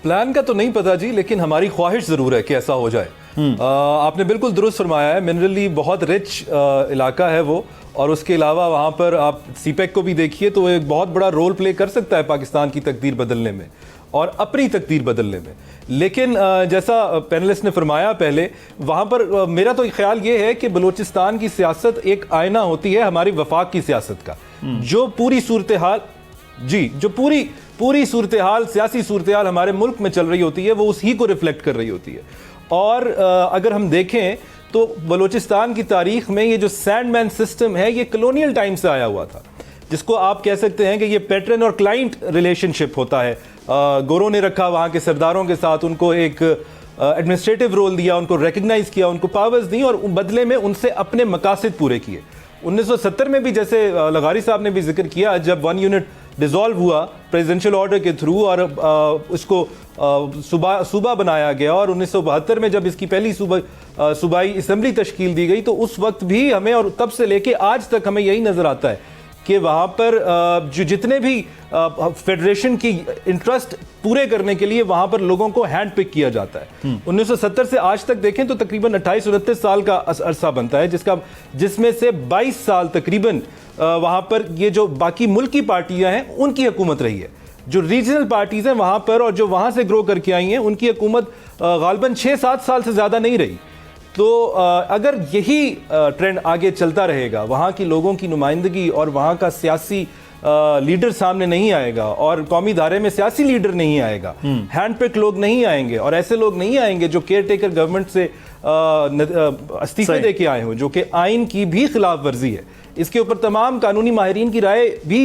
प्लान का तो नहीं पता जी, लेकिन हमारी ख्वाहिश ज़रूर है कि ऐसा हो जाए। आपने बिल्कुल दुरुस्त फरमाया है, मिनरली बहुत रिच इलाका है वो, और उसके अलावा वहाँ पर आप CPEC को भी देखिए तो एक बहुत बड़ा रोल प्ले कर सकता है पाकिस्तान की तकदीर बदलने में और अपनी तकदीर बदलने में। लेकिन जैसा पैनलिस्ट ने फरमाया पहले, वहाँ पर मेरा तो ख्याल ये है कि बलूचिस्तान की सियासत एक आईना होती है हमारी वफाक की सियासत का। जो पूरी सूरत हाल, जी, जो पूरी सूरत हाल, सियासी सूरत हाल हमारे मुल्क में चल रही होती है, वो उसी को रिफ्लेक्ट कर रही होती है। और अगर हम देखें तो बलूचिस्तान की तारीख में ये जो सैंडमैन सिस्टम है, ये कॉलोनियल टाइम से आया हुआ था, जिसको आप कह सकते हैं कि ये पैटर्न और क्लाइंट रिलेशनशिप होता है गोरों ने रखा वहाँ के सरदारों के साथ, उनको एक एडमिनिस्ट्रेटिव रोल दिया, उनको रिकग्नाइज किया, उनको पावर्स दी और बदले में उनसे अपने मकासद पूरे किए। 1970 में भी, जैसे लगारी साहब ने भी जिक्र किया, जब 1 यूनिट डिसॉल्व हुआ प्रेसिडेंशियल ऑर्डर के थ्रू और उसको सूबा बनाया गया, और 1972 में जब इसकी पहली सूबाई असेंबली तश्कील दी गई, तो उस वक्त भी हमें, और तब से लेके आज तक हमें यही नज़र आता है कि वहाँ पर जो जितने भी फेडरेशन की इंटरेस्ट पूरे करने के लिए वहाँ पर लोगों को हैंड पिक किया जाता है। 1970 से आज तक देखें तो तकरीबन 28-29 साल का अरसा बनता है, जिसमें से 22 साल तकरीबन वहाँ पर ये जो बाकी मुल्क की पार्टियां हैं उनकी हुकूमत रही है। जो रीजनल पार्टीज हैं वहाँ पर और जो वहाँ से ग्रो करके आई हैं उनकी हुकूमत गालबन 6-7 साल से ज़्यादा नहीं रही। तो अगर यही ट्रेंड आगे चलता रहेगा, वहाँ की लोगों की नुमाइंदगी और वहाँ का सियासी लीडर सामने नहीं आएगा और कौमी दायरे में सियासी लीडर नहीं आएगा, हैंड पिक लोग नहीं आएंगे और ऐसे लोग नहीं आएंगे जो केयर टेकर गवर्नमेंट से इस्तीफे दे के आए हों, जो कि आइन की भी खिलाफ वर्जी है। इसके ऊपर तमाम कानूनी माहिरीन की राय भी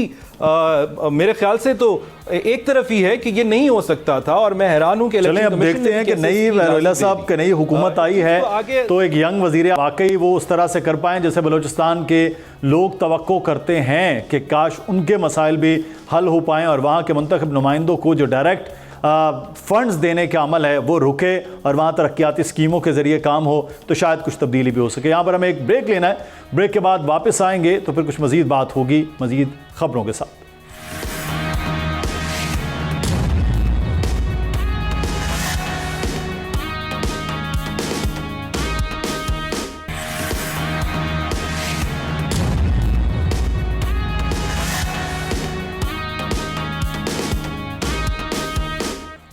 मेरे ख्याल से तो एक तरफ ही है कि ये नहीं हो सकता था, और मैं हैरान हूं कि चलें अब देखते हैं कि नई रोहिला साहब की नई हुकूमत आई है तो एक यंग वजीर वाकई वो उस तरह से कर पाएं जैसे बलूचिस्तान के लोग तवक्को करते हैं कि काश उनके मसाइल भी हल हो पाएं और वहाँ के मुंतखब नुमाइंदों को जो डायरेक्ट फंड्स देने का अमल है वो रुके और वहाँ तरक्याती स्कीमों के ज़रिए काम हो, तो शायद कुछ तब्दीली भी हो सके। यहाँ पर हमें एक ब्रेक लेना है, ब्रेक के बाद वापस आएंगे तो फिर कुछ मज़ीद बात होगी मज़ीद ख़बरों के साथ।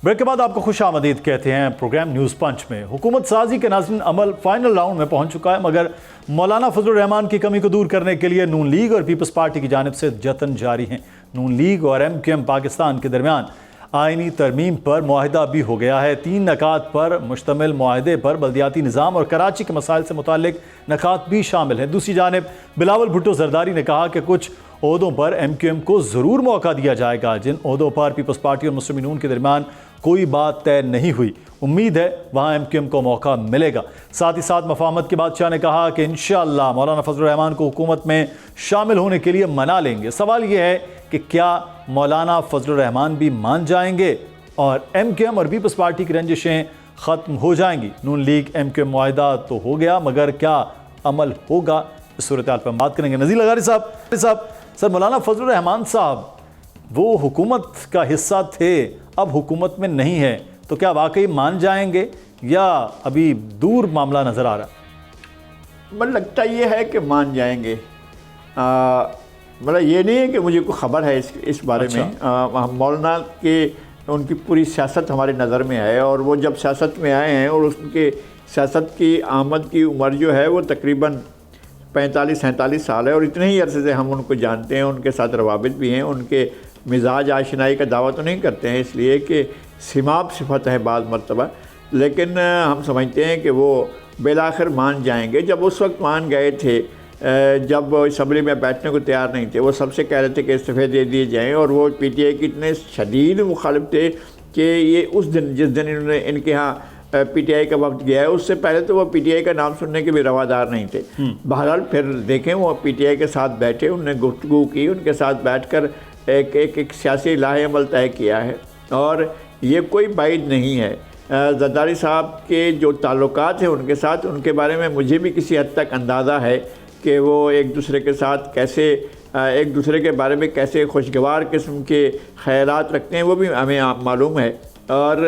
ब्रेक के बाद आपको खुश आमदीद कहते हैं प्रोग्राम न्यूज़ पंच में। हुकूमत साजी के नाज़रीन अमल फाइनल राउंड में पहुंच चुका है, मगर मौलाना फजलुर रहमान की कमी को दूर करने के लिए नून लीग और पीपल्स पार्टी की जानिब से जतन जारी हैं। नून लीग और MQM पाकिस्तान के दरमियान आइनी तरमीम पर मुआहिदा भी हो गया है। 3 नकात पर मुश्तमिल मुआहिदे पर बल्दियाती निज़ाम और कराची के मसाइल से मुताल्लिक नकात भी शामिल हैं। दूसरी जानिब बिलावल भुट्टो जरदारी ने कहा कि कुछ ओहदों पर MQM को ज़रूर मौका दिया जाएगा, जिन ओहदों पर पीपल्स पार्टी और मुस्लिम नून के दरमियान कोई बात तय नहीं हुई, उम्मीद है वहाँ MQM को मौका मिलेगा। साथ ही साथ मफाहमत के बादशाह ने कहा कि इंशाअल्लाह मौलाना फजलुर रहमान को हुकूमत में शामिल होने के लिए मना लेंगे। सवाल यह है कि क्या मौलाना फजलुर रहमान भी मान जाएंगे और MQM और पीपल्स पार्टी की रंजिशें ख़त्म हो जाएंगी। नून लीग MQM मुआहिदा तो हो गया, मगर क्या अमल होगा, इस सूरत हाल पर हम बात करेंगे। नज़ीर लगारी साहब, सर मौलाना फजलुर रहमान साहब वो हुकूमत का हिस्सा थे, अब हुकूमत में नहीं है, तो क्या वाकई मान जाएंगे या अभी दूर मामला नज़र आ रहा है? मतलब लगता ये है कि मान जाएंगे। मतलब ये नहीं है कि मुझे कोई ख़बर है इस बारे में। मौलाना के उनकी पूरी सियासत हमारी नज़र में है और वो जब सियासत में आए हैं और उनके सियासत की आमद की उम्र जो है वो तकरीबन 45-47 साल है, और इतने ही अरसे से हम उनको जानते हैं, उनके साथ रवाबित भी हैं। उनके मिजाज आशनाई का दावा तो नहीं करते हैं इसलिए कि सिमाब सिफत है बाद मरतबा, लेकिन हम समझते हैं कि वो बिलाखिर मान जाएंगे। जब उस वक्त मान गए थे जब असम्बली में बैठने को तैयार नहीं थे, वो सबसे कह रहे थे कि इस्तीफ़े दे दिए जाएँ, और वो PTI के इतने शदीद मुखालिफ थे कि ये उस दिन जिस दिन इन्होंने इनके यहाँ PTI का वक्त गया है उससे पहले तो वो PTI का नाम सुनने के भी रवादार नहीं थे। बहरहाल फिर देखें वो PTI के साथ बैठे, उन्होंने गुफ्तगू की, उनके साथ बैठकर एक सियासी लाहेअमल तय किया है, और ये कोई बाइड नहीं है। जरदारी साहब के जो ताल्लुकात हैं उनके साथ, उनके बारे में मुझे भी किसी हद तक अंदाज़ा है कि वो एक दूसरे के साथ कैसे एक दूसरे के बारे में कैसे खुशगवार किस्म के ख़यालात रखते हैं, वो भी हमें मालूम है, और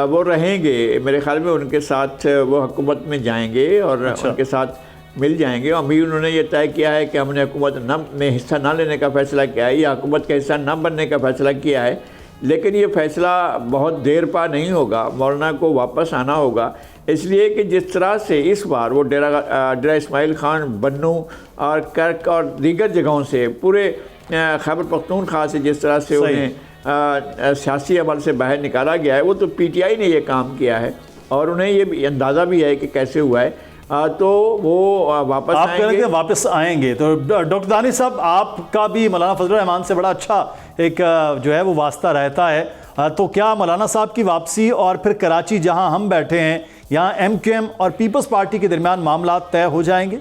वो रहेंगे मेरे ख़्याल में उनके साथ, वो हुकूमत में जाएंगे और उनके साथ मिल जाएंगे। अभी उन्होंने ये तय किया है कि हमने हुकूमत में हिस्सा ना लेने का फ़ैसला किया है या हुकूमत का हिस्सा ना बनने का फ़ैसला किया है, लेकिन ये फ़ैसला बहुत देर पा नहीं होगा, मौलाना को वापस आना होगा। इसलिए कि जिस तरह से इस बार वो डेरा इस्माइल खान, बन्नू और कर्क और दीगर जगहों से पूरे खैबर पख्तूनख्वा से जिस तरह से उन्हें सियासी अमल से बाहर निकाला गया है, वो तो PTI ने ये काम किया है और उन्हें ये अंदाज़ा भी है कि कैसे हुआ है, तो वो वापस आप कह रहे थे वापस आएंगे। तो डॉक्टर दानिश साहब, आपका भी मौलाना फजलुर रहमान से बड़ा अच्छा एक जो है वो वास्ता रहता है तो क्या मौलाना साहब की वापसी और फिर कराची जहां हम बैठे हैं यहाँ MQM और पीपल्स पार्टी के दरमियान मामला तय हो जाएंगे?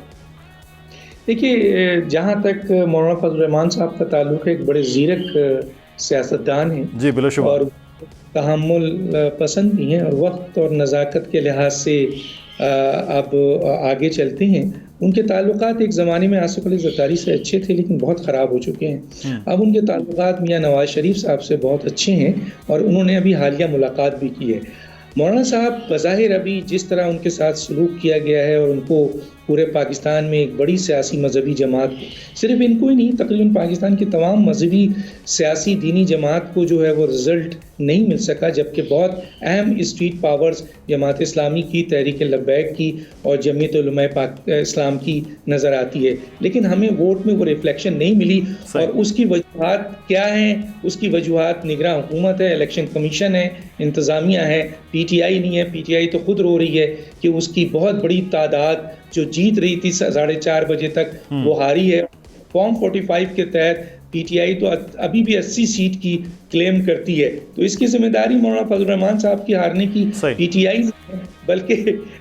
देखिए, जहाँ तक मौलाना फजल रहमान साहब का ताल्लुक है, एक बड़े ज़ीरक सियासतदान हैं जी बिल्कुल, और तहम्मुल पसंद भी हैं और वक्त और नज़ाकत के लिहाज से अब आगे चलते हैं। उनके ताल्लुकात एक ज़माने में आसिफ अली ज़रदारी से अच्छे थे लेकिन बहुत ख़राब हो चुके हैं। अब उनके ताल्लुकात मियां नवाज शरीफ साहब से बहुत अच्छे हैं और उन्होंने अभी हालिया मुलाकात भी की है। मौलाना साहब बज़ाहिर अभी जिस तरह उनके साथ सलूक किया गया है और उनको पूरे पाकिस्तान में एक बड़ी सियासी मजहबी जमात, सिर्फ इनको ही नहीं तकरीबन पाकिस्तान की तमाम मजहबी सियासी दीनी जमात को जो है वो रिज़ल्ट नहीं मिल सका, जबकि बहुत अहम स्ट्रीट पावर्स जमात इस्लामी की, तहरीक लब्बैक की और जमीयत उलमा इस्लाम की नज़र आती है, लेकिन हमें वोट में वो रिफ्लेक्शन नहीं मिली। और उसकी वजूहात क्या हैं? उसकी वजूहात निगरान हुकूमत है, इलेक्शन कमीशन है, इंतज़ामिया है, PTI नहीं है। PTI तो खुद रो रही है कि उसकी बहुत बड़ी तादाद जो जीत रही थी 4:30 बजे तक वो हारी है। फॉर्म 45 के तहत PTI तो अभी भी 80 सीट की क्लेम करती है, तो इसकी जिम्मेदारी मौलाना फजल रहमान साहब की हारने की PTI बल्कि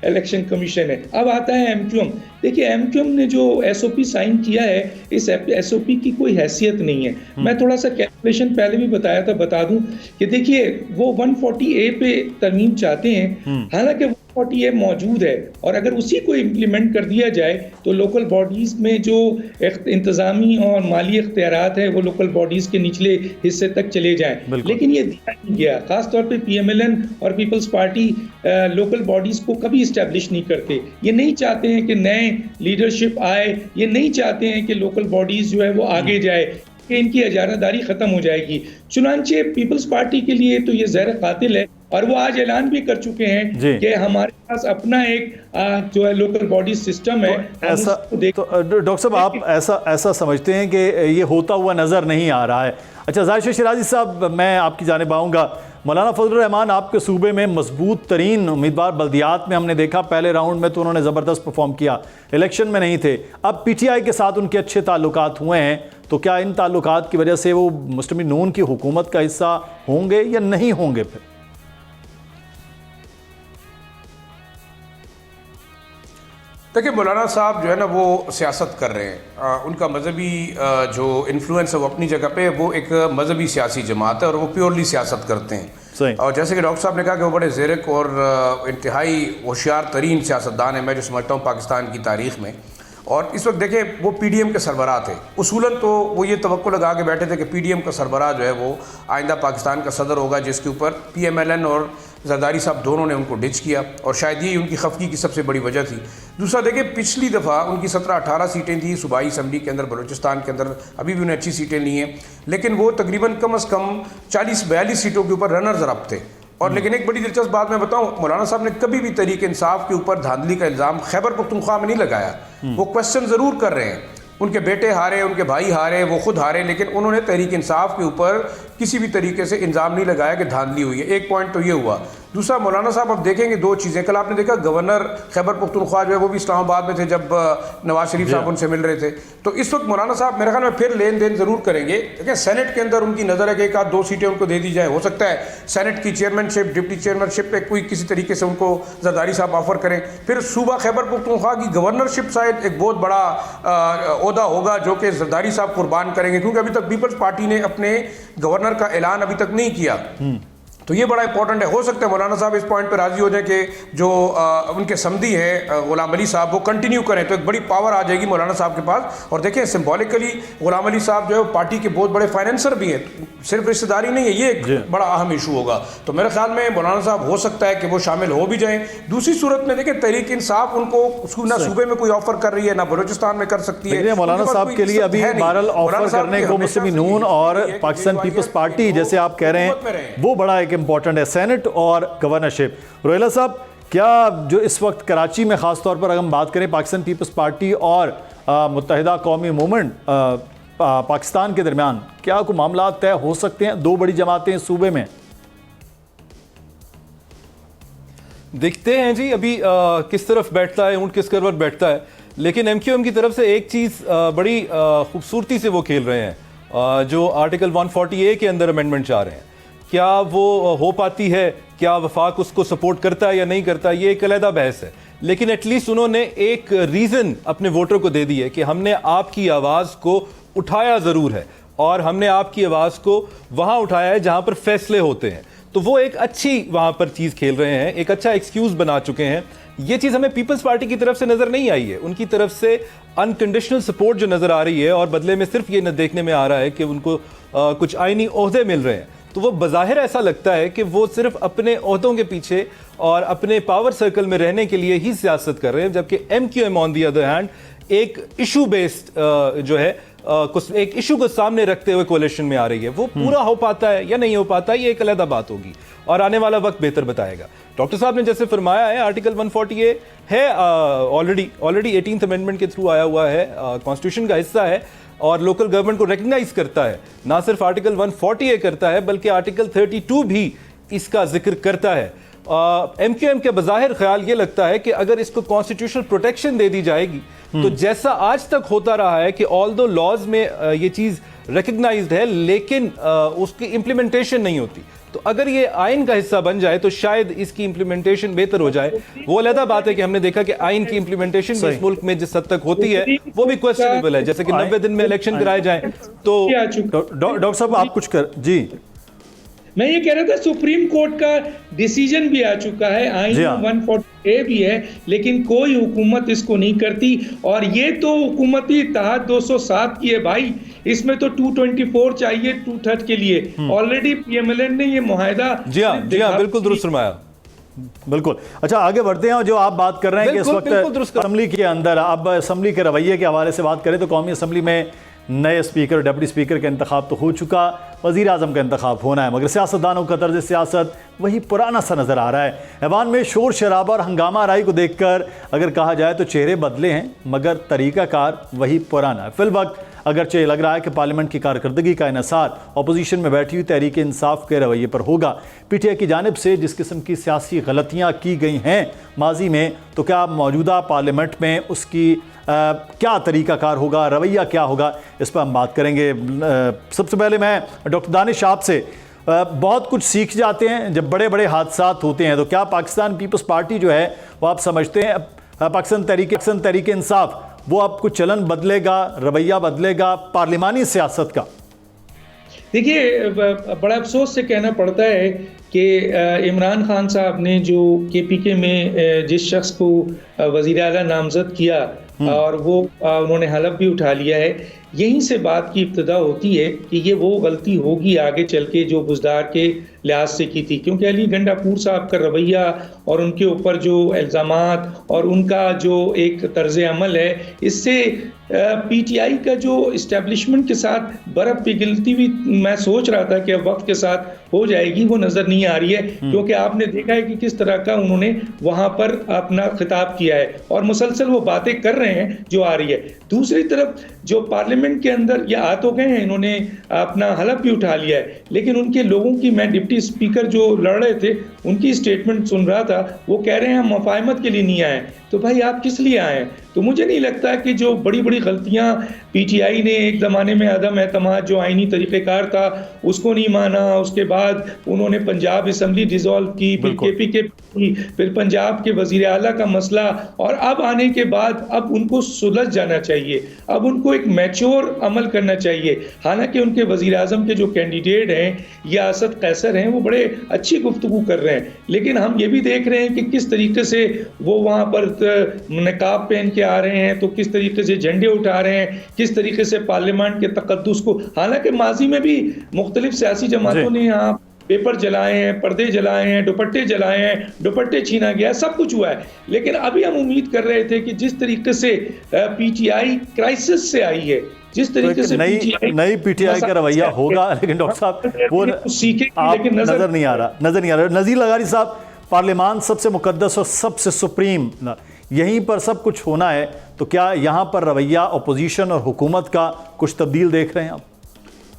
इलेक्शन कमीशन है। अब आता है MQM। देखिए, MQM ने जो SOP साइन किया है, इस SOP की कोई हैसियत नहीं है। मैं थोड़ा सा कैलकुलेशन पहले भी बताया था, बता दूं कि देखिए वो 140A पे तरमीम चाहते हैं, हालांकि 140A मौजूद है और अगर उसी को इम्प्लीमेंट कर दिया जाए तो लोकल बॉडीज़ में जो इंतज़ामी और माली इख्तियारात है वो लोकल बॉडीज़ के निचले हिस्से तक चले जाएं, लेकिन ये दिया नहीं गया। ख़ासतौर पे PMLN और पीपल्स पार्टी लोकल बॉडीज़ को कभी इस्टेब्लिश नहीं करते। ये नहीं चाहते हैं कि नए लीडरशिप आए, ये नहीं चाहते हैं कि लोकल बॉडीज़ जो है वो आगे जाए, कि इनकी अजारादारी ख़त्म हो जाएगी। चुनांचे पीपल्स पार्टी के लिए तो ये ज़हर कातिल है और वो आज ऐलान भी कर चुके हैं कि हमारे पास अपना एक जो है लोकल बॉडी सिस्टम है। तो ऐसा तो डॉक्टर साहब आप ऐसा समझते हैं कि ये होता हुआ नज़र नहीं आ रहा है? अच्छा, जाहिर शिराजी साहब, मैं आपकी जानिब आऊँगा। मौलाना फजल रहमान आपके सूबे में मजबूत तरीन उम्मीदवार बल्दियात में हमने देखा, पहले राउंड में तो उन्होंने ज़बरदस्त परफॉर्म किया, इलेक्शन में नहीं थे। अब PTI के साथ उनके अच्छे ताल्लुकात हुए हैं, तो क्या इन ताल्लुकात की वजह से वो मुस्लिम नून की हुकूमत का हिस्सा होंगे या नहीं होंगे? फिर देखिए, मौलाना साहब जो है ना वो सियासत कर रहे हैं। उनका मजहबी जो इन्फ्लुएंस है वो अपनी जगह पे, वो एक मजहबी सियासी जमात है और वो प्योरली सियासत करते हैं। और जैसे कि डॉक्टर साहब ने कहा कि वो बड़े ज़ेरक और इंतहाई होशियार तरीन सियासतदान है, मैं जो समझता हूँ पाकिस्तान की तारीख़ में। और इस वक्त देखें वो PDM के सरबराह थे। उसूलन तो वो ये तवक्को लगा के बैठे थे कि PDM का सरबराह जो है वो आइंदा पाकिस्तान का सदर होगा, जिसके ऊपर PMLN और जरदारी साहब दोनों ने उनको डिच किया और शायद ये उनकी खफगी की सबसे बड़ी वजह थी। दूसरा देखिए, पिछली दफ़ा उनकी 17-18 सीटें थी सूबाई असम्बली के अंदर, बलूचिस्तान के अंदर अभी भी उन्हें अच्छी सीटें ली हैं, लेकिन वो तकरीबन कम अज़ कम 40-42 सीटों के ऊपर रनर्स अप थे। और लेकिन एक बड़ी दिलचस्प बात मैं बताऊं, मौलाना साहब ने कभी भी तहरीक इंसाफ के ऊपर धांधली का इल्ज़ाम खैबर पख्तूनख्वा में नहीं लगाया। वो क्वेश्चन ज़रूर कर रहे हैं, उनके बेटे हारे, उनके भाई हारे, वो खुद हारे, लेकिन उन्होंने तहरीक इंसाफ के ऊपर किसी भी तरीके से इल्ज़ाम नहीं लगाया कि धांधली हुई है। एक पॉइंट तो ये हुआ। दूसरा, मौलाना साहब अब देखेंगे दो चीज़ें। कल आपने देखा गवर्नर खैबर पख्तूनख्वा जो है वो भी इस्लामाबाद में थे जब नवाज शरीफ साहब उनसे मिल रहे थे। तो इस वक्त मौलाना साहब मेरे ख्याल में फिर लेन देन ज़रूर करेंगे। देखिए, सेनेट के अंदर उनकी नज़र है कि 1-2 सीटें उनको दे दी जाए। हो सकता है सेनेट की चेयरमैनशिप, डिप्टी चेयरमैनशिप पे कोई किसी तरीके से उनको जरदारी साहब ऑफर करें। फिर सूबा खैबर पख्तूनख्वा की गवर्नरशिप शायद एक बहुत बड़ा ओहदा होगा जो कि जरदारी साहब कुर्बान करेंगे, क्योंकि अभी तक पीपल्स पार्टी ने अपने गवर्नर का ऐलान अभी तक नहीं किया। तो ये बड़ा इंपॉर्टेंट है। हो सकता है मौलाना साहब इस पॉइंट पर राजी हो जाए कि जो उनके समधी हैं गुलाम अली साहब वो कंटिन्यू करें, तो एक बड़ी पावर आ जाएगी मौलाना साहब के पास। और देखें, सिंबॉलिकली गुलाम अली साहब जो है पार्टी के बहुत बड़े फाइनेंसर भी हैं, सिर्फ रिश्तेदारी नहीं है, ये एक बड़ा अहम इशू होगा। तो मेरे ख्याल में मौलाना साहब हो सकता है कि वो शामिल हो भी जाएं। दूसरी सूरत में देखें, तहरीक इंसाफ उनको ना सूबे में कोई ऑफर कर रही है, ना बलूचिस्तान में कर सकती है। मौलाना साहब के लिए अभी बहरहाल ऑफर करने को मुस्लिम नून और पाकिस्तान पीपल्स पार्टी जैसे आप कह रहे हैं वो बड़ा एक इंपॉर्टेंट है, सेनेट और गवर्नरशिप। रोहेला साहब, क्या जो इस वक्त कराची में ख़ास तौर पर अगर हम बात करें पाकिस्तान पीपल्स पार्टी और मुत्तहिदा कौमी मूवमेंट पाकिस्तान के दरमियान, क्या कोई मामला तय हो सकते हैं? दो बड़ी जमातें सूबे में दिखते हैं जी अभी किस तरफ बैठता है ऊंट, किस करवट बैठता है। लेकिन MQM की तरफ से एक चीज़ बड़ी खूबसूरती से वो खेल रहे हैं, जो आर्टिकल 140A के अंदर अमेंडमेंट चाह रहे हैं। क्या वो हो पाती है, क्या वफाक उसको सपोर्ट करता है या नहीं करता, ये एक अलहदा बहस है। लेकिन एटलीस्ट उन्होंने एक रीज़न अपने वोटर को दे दी है कि हमने आपकी आवाज़ को उठाया ज़रूर है और हमने आपकी आवाज़ को वहाँ उठाया है जहाँ पर फैसले होते हैं। तो वो एक अच्छी वहाँ पर चीज़ खेल रहे हैं, एक अच्छा एक्सक्यूज़ बना चुके हैं। ये चीज़ हमें पीपल्स पार्टी की तरफ से नज़र नहीं आई है। उनकी तरफ से अनकंडीशनल सपोर्ट जो नज़र आ रही है और बदले में सिर्फ ये न देखने में आ रहा है कि उनको कुछ आईनी ओहदे मिल रहे हैं, तो वो बज़ाहिर ऐसा लगता है कि वो सिर्फ अपने ओहदों के पीछे और अपने पावर सर्कल में रहने के लिए ही सियासत कर रहे हैं। जबकि MQM on the other hand एक इशू बेस्ड जो है एक इशू को सामने रखते हुए कोalition में आ रही है। वो पूरा हो पाता है या नहीं हो पाता, ये एक अलग बात होगी और आने वाला वक्त बेहतर बताएगा। डॉक्टर साहब ने जैसे फरमाया है, आर्टिकल 140A है ऑलरेडी 18th अमेंडमेंट के थ्रू आया हुआ है, कॉन्स्टिट्यूशन का हिस्सा है और लोकल गवर्नमेंट को रिकग्नाइज करता है। ना सिर्फ आर्टिकल 140A करता है बल्कि आर्टिकल 32 भी इसका जिक्र करता है। MQM के बज़ाहिर ख्याल ये लगता है कि अगर इसको कॉन्स्टिट्यूशनल प्रोटेक्शन दे दी जाएगी तो जैसा आज तक होता रहा है कि ऑल्दो लॉज में ये चीज़ रिकग्नाइज्ड है लेकिन उसकी इम्प्लीमेंटेशन नहीं होती, तो अगर ये आइन का हिस्सा बन जाए तो शायद इसकी इम्प्लीमेंटेशन बेहतर हो जाए। वो अलग बात है कि हमने देखा कि आइन की इम्प्लीमेंटेशन भी इस मुल्क में जिस हद तक होती है वो भी क्वेश्चनेबल है, जैसे कि 90 दिन में इलेक्शन कराए जाए। तो डॉक्टर साहब आप कुछ कर जी, मैं ये कह रहा था सुप्रीम कोर्ट का डिसीजन भी आ चुका है, आइन 140A भी है, लेकिन कोई हुकूमत इसको नहीं करती। और ये तो हुकूमती इत्तेहाद 207 की है भाई, इसमें तो 224 चाहिए 230 के लिए। ऑलरेडी PMLN ने ये मुआहिदा जी हाँ बिल्कुल दुरुस्त फरमाया। बिल्कुल। अच्छा आगे बढ़ते हैं। जो आप बात कर रहे हैं कि इस वक्त असेंबली के अंदर, अब असेंबली के रवैये के हवाले से बात करें तो कौमी असेंबली में नए स्पीकर, डिप्टी स्पीकर का इंतखाब तो हो चुका, वज़ीर आज़म का इंतखाब होना है, मगर सियासतदानों का तर्ज सियासत वही पुराना सा नज़र आ रहा है। ऐवान में शोर शराबा और हंगामा आराई को देखकर अगर कहा जाए तो चेहरे बदले हैं मगर तरीक़ाकार वही पुराना है। फिलवक्त अगरचे लग रहा है कि पार्लियामेंट की कारकर्दगी का इन्हसार अपोजिशन में बैठी हुई तहरीक इंसाफ के रवैये पर होगा। PTI की जानिब से जिस किस्म की सियासी गलतियाँ की गई हैं माजी में, तो क्या मौजूदा पार्लियामेंट में उसकी क्या तरीक़ाकार होगा, रवैया क्या होगा, इस पर हम बात करेंगे। सबसे पहले मैं डॉक्टर दानिश आपसे, बहुत कुछ सीख जाते हैं जब बड़े बड़े हादसात होते हैं, तो क्या पाकिस्तान पीपल्स पार्टी जो है वो आप समझते हैं पाकिस्तान तहरीक इंसाफ वो अब कुछ चलन बदलेगा, रवैया बदलेगा पार्लिमानी सियासत का? देखिए, बड़ा अफसोस से कहना पड़ता है कि इमरान खान साहब ने जो KPK में जिस शख्स को वज़ीर आला नामज़द किया और वो उन्होंने हलफ भी उठा लिया है, यहीं से बात की इब्तिदा होती है कि ये वो गलती होगी आगे चल के जो बुज़दार के लिहाज से की थी। क्योंकि अली गंडापुर साहब का रवैया और उनके ऊपर जो इल्ज़ामात और उनका जो एक तर्ज अमल है, इससे PTI का जो इस्टेब्लिशमेंट के साथ बर्फ़ पिघलती हुई मैं सोच रहा था कि अब वक्त के साथ हो जाएगी, वो नज़र नहीं आ रही है। क्योंकि आपने देखा है कि किस तरह का उन्होंने वहाँ पर अपना खिताब किया है और मुसलसल वो बातें कर रहे हैं जो आ रही है। दूसरी तरफ जो पार्लियामेंट के अंदर ये आ तो गए हैं, इन्होंने अपना हलफ भी उठा लिया है, लेकिन उनके लोगों की, मैं डिप्टी स्पीकर जो लड़ रहे थे उनकी स्टेटमेंट सुन रहा था, वो कह रहे हैं हम मफाहमत के लिए नहीं आए। तो भाई आप किस लिए आए हैं? तो मुझे नहीं लगता कि जो बड़ी बड़ी गलतियां PTI ने एक ज़माने में अदम एतमाद जो आइनी तरीक़ेकार था उसको नहीं माना, उसके बाद उन्होंने पंजाब असम्बली डिसॉल्व की, फिर KPK की, फिर पंजाब के वज़ीर आला का मसला, और अब आने के बाद अब उनको सुलझ जाना चाहिए, अब उनको एक मैच्योर अमल करना चाहिए। हालांकि उनके वज़ीर आज़म के जो कैंडिडेट हैं या असद कैसर हैं वो बड़े अच्छी गुफ्तगू कर रहे हैं, लेकिन हम ये भी देख रहे हैं कि किस तरीके से वो वहाँ पर नकाब पहन के आ रहे हैं, तो किस तरीके से झंडे उठा रहे हैं, किस तरीके से पार्लियामेंट के तकद्दुस को, हालांकि माजी में भी मुख्तलिफ सियासी जमातों ने यहाँ पेपर जलाए हैं, पर्दे जलाए हैं, दुपट्टे जलाए हैं, दुपट्टे छीना गया, सब कुछ हुआ है। लेकिन अभी हम उम्मीद कर रहे थे कि जिस तरीके से PTI क्राइसिस से आई है, जिस तरीके से नई PTI का रवैया होगा, लेकिन डॉक्टर साहब वो सीखे लेकिन नजर नहीं आ रहा। नज़ीर लगारी साहब, पार्लियामान सबसे मुकद्दस और सबसे सुप्रीम, यहीं पर सब कुछ होना है, तो क्या यहाँ पर रवैया अपोजिशन और हुकूमत का कुछ तब्दील देख रहे हैं आप?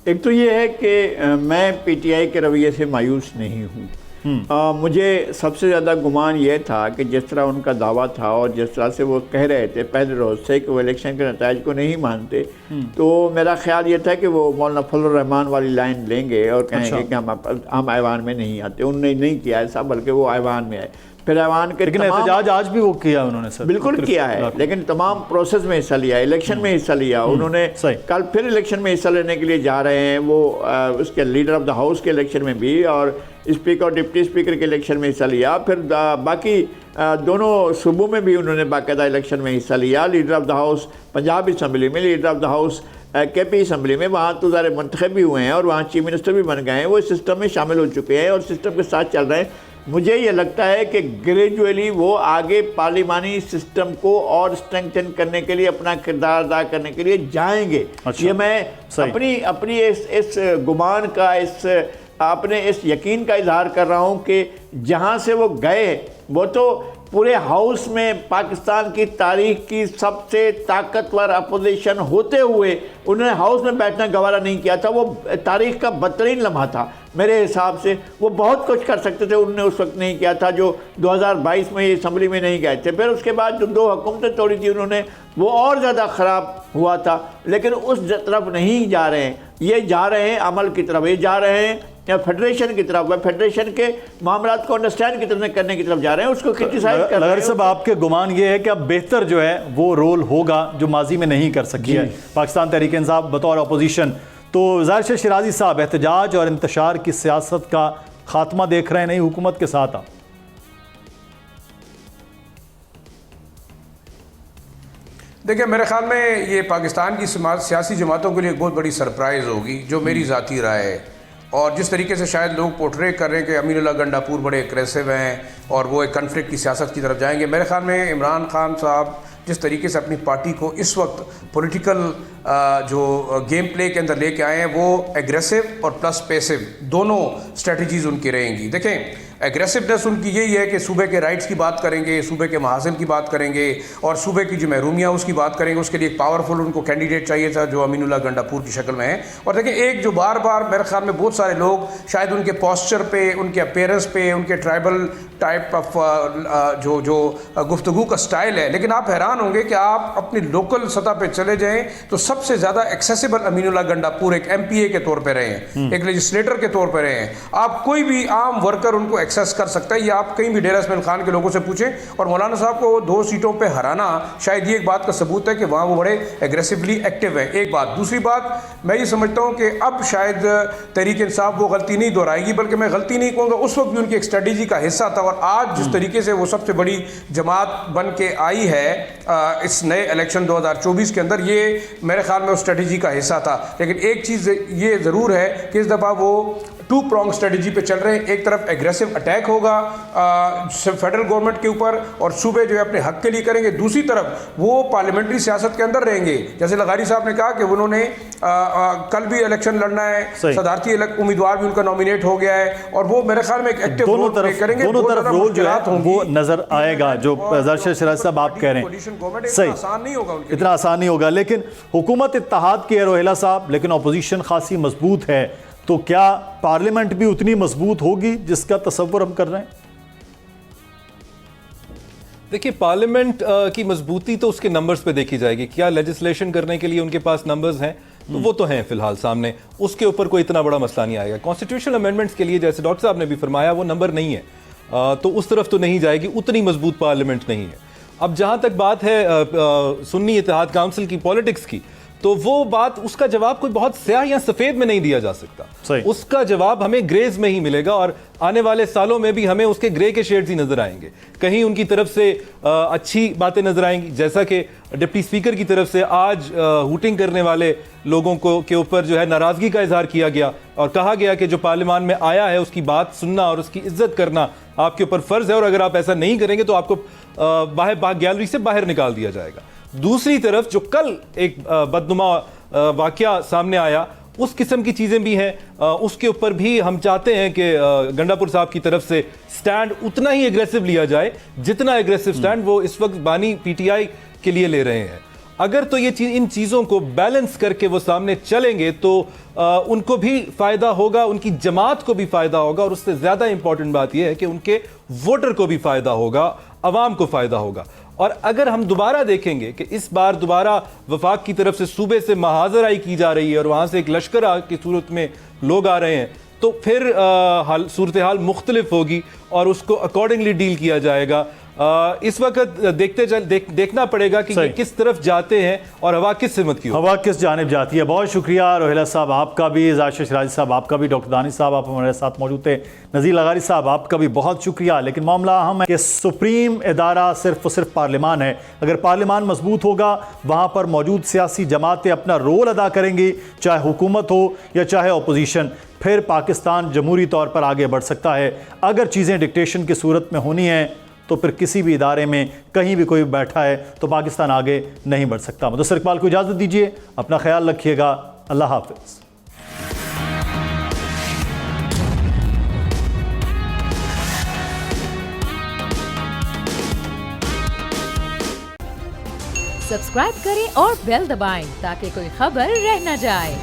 एक तो ये है कि मैं PTI के रवैये से मायूस नहीं हूँ। मुझे सबसे ज़्यादा गुमान ये था कि जिस तरह उनका दावा था और जिस तरह से वो कह रहे थे पहले रोज़ से कि वो इलेक्शन के नताइज को नहीं मानते, तो मेरा ख्याल ये था कि वो मौलाना फजलुर रहमान वाली लाइन लेंगे और कहेंगे कि हम ऐवान में नहीं आते। उन्होंने नहीं किया ऐसा, बल्कि वो ऐवान में आए। फिर ऐवान के लेकिन एहतजाज आज भी वो किया उन्होंने सर, बिल्कुल किया है, लेकिन तमाम प्रोसेस में हिस्सा लिया, इलेक्शन में हिस्सा लिया उन्होंने। कल फिर इलेक्शन में हिस्सा लेने के लिए जा रहे हैं वो, उसके लीडर ऑफ द हाउस के इलेक्शन में भी और स्पीकर और डिप्टी स्पीकर के इलेक्शन में हिस्सा लिया। फिर बाकी दोनों सूबों में भी उन्होंने बाकायदा इलेक्शन में हिस्सा लिया। Leader of the house Punjab assembly में, leader of the house KP assembly में, वहाँ तो ज़ारे मंतखब भी हुए हैं और वहाँ चीफ मिनिस्टर भी बन गए हैं। वो इस सिस्टम में शामिल हो चुके हैं और सिस्टम के साथ चल रहे हैं। मुझे ये लगता है कि ग्रेजुअली वो आगे पार्लिमानी सिस्टम को और स्ट्रेंथन करने के लिए, अपना किरदार अदा करने के लिए जाएंगे। अच्छा, ये मैं अपनी इस गुमान का, अपने इस यकीन का इजहार कर रहा हूँ कि जहाँ से वो गए वो तो पूरे हाउस में पाकिस्तान की तारीख की सबसे ताकतवर अपोजिशन होते हुए उन्होंने हाउस में बैठना गवारा नहीं किया था। वो तारीख का बदतरीन लम्हा था मेरे हिसाब से। वो बहुत कुछ कर सकते थे, उन्होंने उस वक्त नहीं किया था जो 2022 में असम्बली में नहीं गए थे। फिर उसके बाद जो 2 हुकूमतें तोड़ी थी उन्होंने, वो और ज़्यादा ख़राब हुआ था। लेकिन उस तरफ नहीं जा रहे हैं, ये जा रहे हैं अमल की तरफ, ये जा रहे हैं या फेडरेशन की तरफ, फेडरेशन के मामलात को अंडरस्टैंड की तरफ करने की तरफ जा रहे हैं, उसको क्रिटिसाइज कर रहे हैं। साहब, आपके गुमान ये है कि अब बेहतर जो है वो रोल होगा जो माजी में नहीं कर सकी है पाकिस्तान तहरीक इंसाफ बतौर अपोजिशन। तो ज़ाहिर शे शिराजी साहब, एहतजाज और इंतशार की सियासत का खात्मा देख रहे हैं नई हुकूमत के साथ आप? देखिए, मेरे ख्याल में ये पाकिस्तान की सियासी जमातों के लिए एक बहुत बड़ी सरप्राइज़ होगी, जो मेरी ज़ाती राय है। और जिस तरीके से शायद लोग पोर्ट्रे कर रहे हैं कि अमीनुल्लाह गंडापुर बड़े एग्रेसिव हैं और वो एक कन्फ्लिक्ट की सियासत की तरफ जाएंगे, मेरे ख्याल में इमरान खान साहब जिस तरीके से अपनी पार्टी को इस वक्त पॉलिटिकल जो गेम प्ले के अंदर लेके आए हैं, वो एग्रेसिव और प्लस पैसिव दोनों स्ट्रेटजीज़ उनकी रहेंगी। देखें, एग्रेसिवनेस उनकी यही है कि सूबे के राइट्स की बात करेंगे, सूबे के महासिन की बात करेंगे और सूबे की जो महरूमियाँ उसकी बात करेंगे। उसके लिए एक पावरफुल उनको कैंडिडेट चाहिए था जो अमीनुल्लाह गंडापुर की शक्ल में है। और देखिए, एक जो बार बार मेरे ख्याल में बहुत सारे लोग शायद उनके पॉस्चर पे, उनके अपीयरेंस पे, उनके ट्राइबल टाइप ऑफ जो गुफ्तगू का स्टाइल है, लेकिन आप हैरान होंगे कि आप अपनी लोकल सतह पे चले जाएं तो सबसे ज़्यादा एक्सेसिबल अमीनुल्लाह गंडापुर एक MPA के तौर पे रहे हैं, एक लेजिस्लेटर के तौर पे रहे हैं। आप कोई भी आम वर्कर उनको एक्सेस कर सकता है। ये आप कहीं भी डेरा इस्माइल खान के लोगों से पूछें। और मौलाना साहब को 2 सीटों पे हराना शायद ये एक बात का सबूत है कि वहाँ वो बड़े एग्रेसिवली एक्टिव हैं। एक बात। दूसरी बात, मैं ये समझता हूँ कि अब शायद तहरीक इंसाफ वो गलती नहीं दोहराएगी, बल्कि मैं गलती नहीं कहूँगा, उस वक्त भी उनकी एक स्ट्रेटेजी का हिस्सा था। और आज जिस तरीके से वो सबसे बड़ी जमात बन के आई है इस नए इलेक्शन 2024 के अंदर, ये मेरे ख्याल में उस स्ट्रेटेजी का हिस्सा था। लेकिन एक चीज़ ये ज़रूर है कि इस दफ़ा वो 2 prong स्ट्रेटजी पे चल रहे हैं। एक तरफ एग्रेसिव अटैक होगा फेडरल गवर्नमेंट के ऊपर और सूबे जो है अपने हक के लिए करेंगे, दूसरी तरफ वो पार्लियामेंट्री सियासत के अंदर रहेंगे। जैसे लगारी साहब ने कहा कि उन्होंने कल भी इलेक्शन लड़ना है, सदारती उम्मीदवार भी उनका नॉमिनेट हो गया है और वो मेरे ख्याल में एक एक्टिव रोल प्ले करेंगे। दोनों तरफ रोल जो है वो नजर आएगा, जो ज़ाहिर शिराज साहब आप कह रहे हैं। सही, आसान नहीं होगा, इतना आसान नहीं होगा। लेकिन हुकूमत इत्तेहाद की है रोहेला साहब, लेकिन अपोजिशन खासी मजबूत है, तो क्या पार्लियामेंट भी उतनी मजबूत होगी जिसका तसव्वुर हम कर रहे हैं? देखिए, पार्लियामेंट की मजबूती तो उसके नंबर्स पे देखी जाएगी। क्या लेजिस्लेशन करने के लिए उनके पास नंबर्स हैं? तो वो तो हैं फिलहाल सामने, उसके ऊपर कोई इतना बड़ा मसला नहीं आएगा। कॉन्स्टिट्यूशनल अमेंडमेंट्स के लिए जैसे डॉक्टर साहब ने भी फरमाया, वो नंबर नहीं है, तो उस तरफ तो नहीं जाएगी, उतनी मजबूत पार्लियामेंट नहीं है। अब जहां तक बात है सुन्नी इत्तेहाद काउंसिल की पॉलिटिक्स की, तो वो बात, उसका जवाब कोई बहुत स्याह या सफेद में नहीं दिया जा सकता। उसका जवाब हमें ग्रेज में ही मिलेगा और आने वाले सालों में भी हमें उसके ग्रे के शेड्स ही नजर आएंगे। कहीं उनकी तरफ से अच्छी बातें नजर आएंगी, जैसा कि डिप्टी स्पीकर की तरफ से आज हूटिंग करने वाले लोगों को के ऊपर जो है नाराजगी का इजहार किया गया और कहा गया कि जो पार्लियामान में आया है उसकी बात सुनना और उसकी इज्जत करना आपके ऊपर फर्ज है और अगर आप ऐसा नहीं करेंगे तो आपको बाहर गैलरी से बाहर निकाल दिया जाएगा। दूसरी तरफ जो कल एक बदनुमा वाकया सामने आया, उस किस्म की चीजें भी हैं, उसके ऊपर भी हम चाहते हैं कि गंडापुर साहब की तरफ से स्टैंड उतना ही एग्रेसिव लिया जाए जितना एग्रेसिव स्टैंड वो इस वक्त बानी PTI के लिए ले रहे हैं। अगर तो ये चीज, इन चीज़ों को बैलेंस करके वो सामने चलेंगे तो उनको भी फ़ायदा होगा, उनकी जमात को भी फ़ायदा होगा, और उससे ज़्यादा इंपॉर्टेंट बात यह है कि उनके वोटर को भी फ़ायदा होगा, अवाम को फ़ायदा होगा। और अगर हम दोबारा देखेंगे कि इस बार दोबारा वफाक की तरफ से सूबे से महाजराई की जा रही है और वहाँ से एक लश्कर की सूरत में लोग आ रहे हैं, तो फिर सूरत हाल मुख्तलिफ होगी और उसको अकॉर्डिंगली डील किया जाएगा। इस वक्त देखना पड़ेगा कि ये किस तरफ जाते हैं और हवा किस सिमत की हवा किस जानिब जाती है। बहुत शुक्रिया रोहिला साहब आपका भी, जाशिर शराजी साहब आपका भी, डॉक्टर दानिश साहब आप हमारे साथ मौजूद थे, नज़ीर लगारी साहब आपका भी बहुत शुक्रिया। लेकिन मामला अहम है कि सुप्रीम इदारा सिर्फ और सिर्फ पार्लियामान है। अगर पार्लियामान मजबूत होगा, वहाँ पर मौजूद सियासी जमातें अपना रोल अदा करेंगी, चाहे हुकूमत हो या चाहे अपोजिशन, फिर पाकिस्तान जमहूरी तौर पर आगे बढ़ सकता है। अगर चीज़ें डिक्टेशन की सूरत में होनी हैं तो फिर किसी भी इदारे में कहीं भी कोई बैठा है तो पाकिस्तान आगे नहीं बढ़ सकता। मुदस्सिर इकबाल को इजाज़त दीजिए, अपना ख्याल रखिएगा, अल्लाह हाफ़िज़। सब्सक्राइब करें और बेल दबाएं ताकि कोई खबर रह न जाए।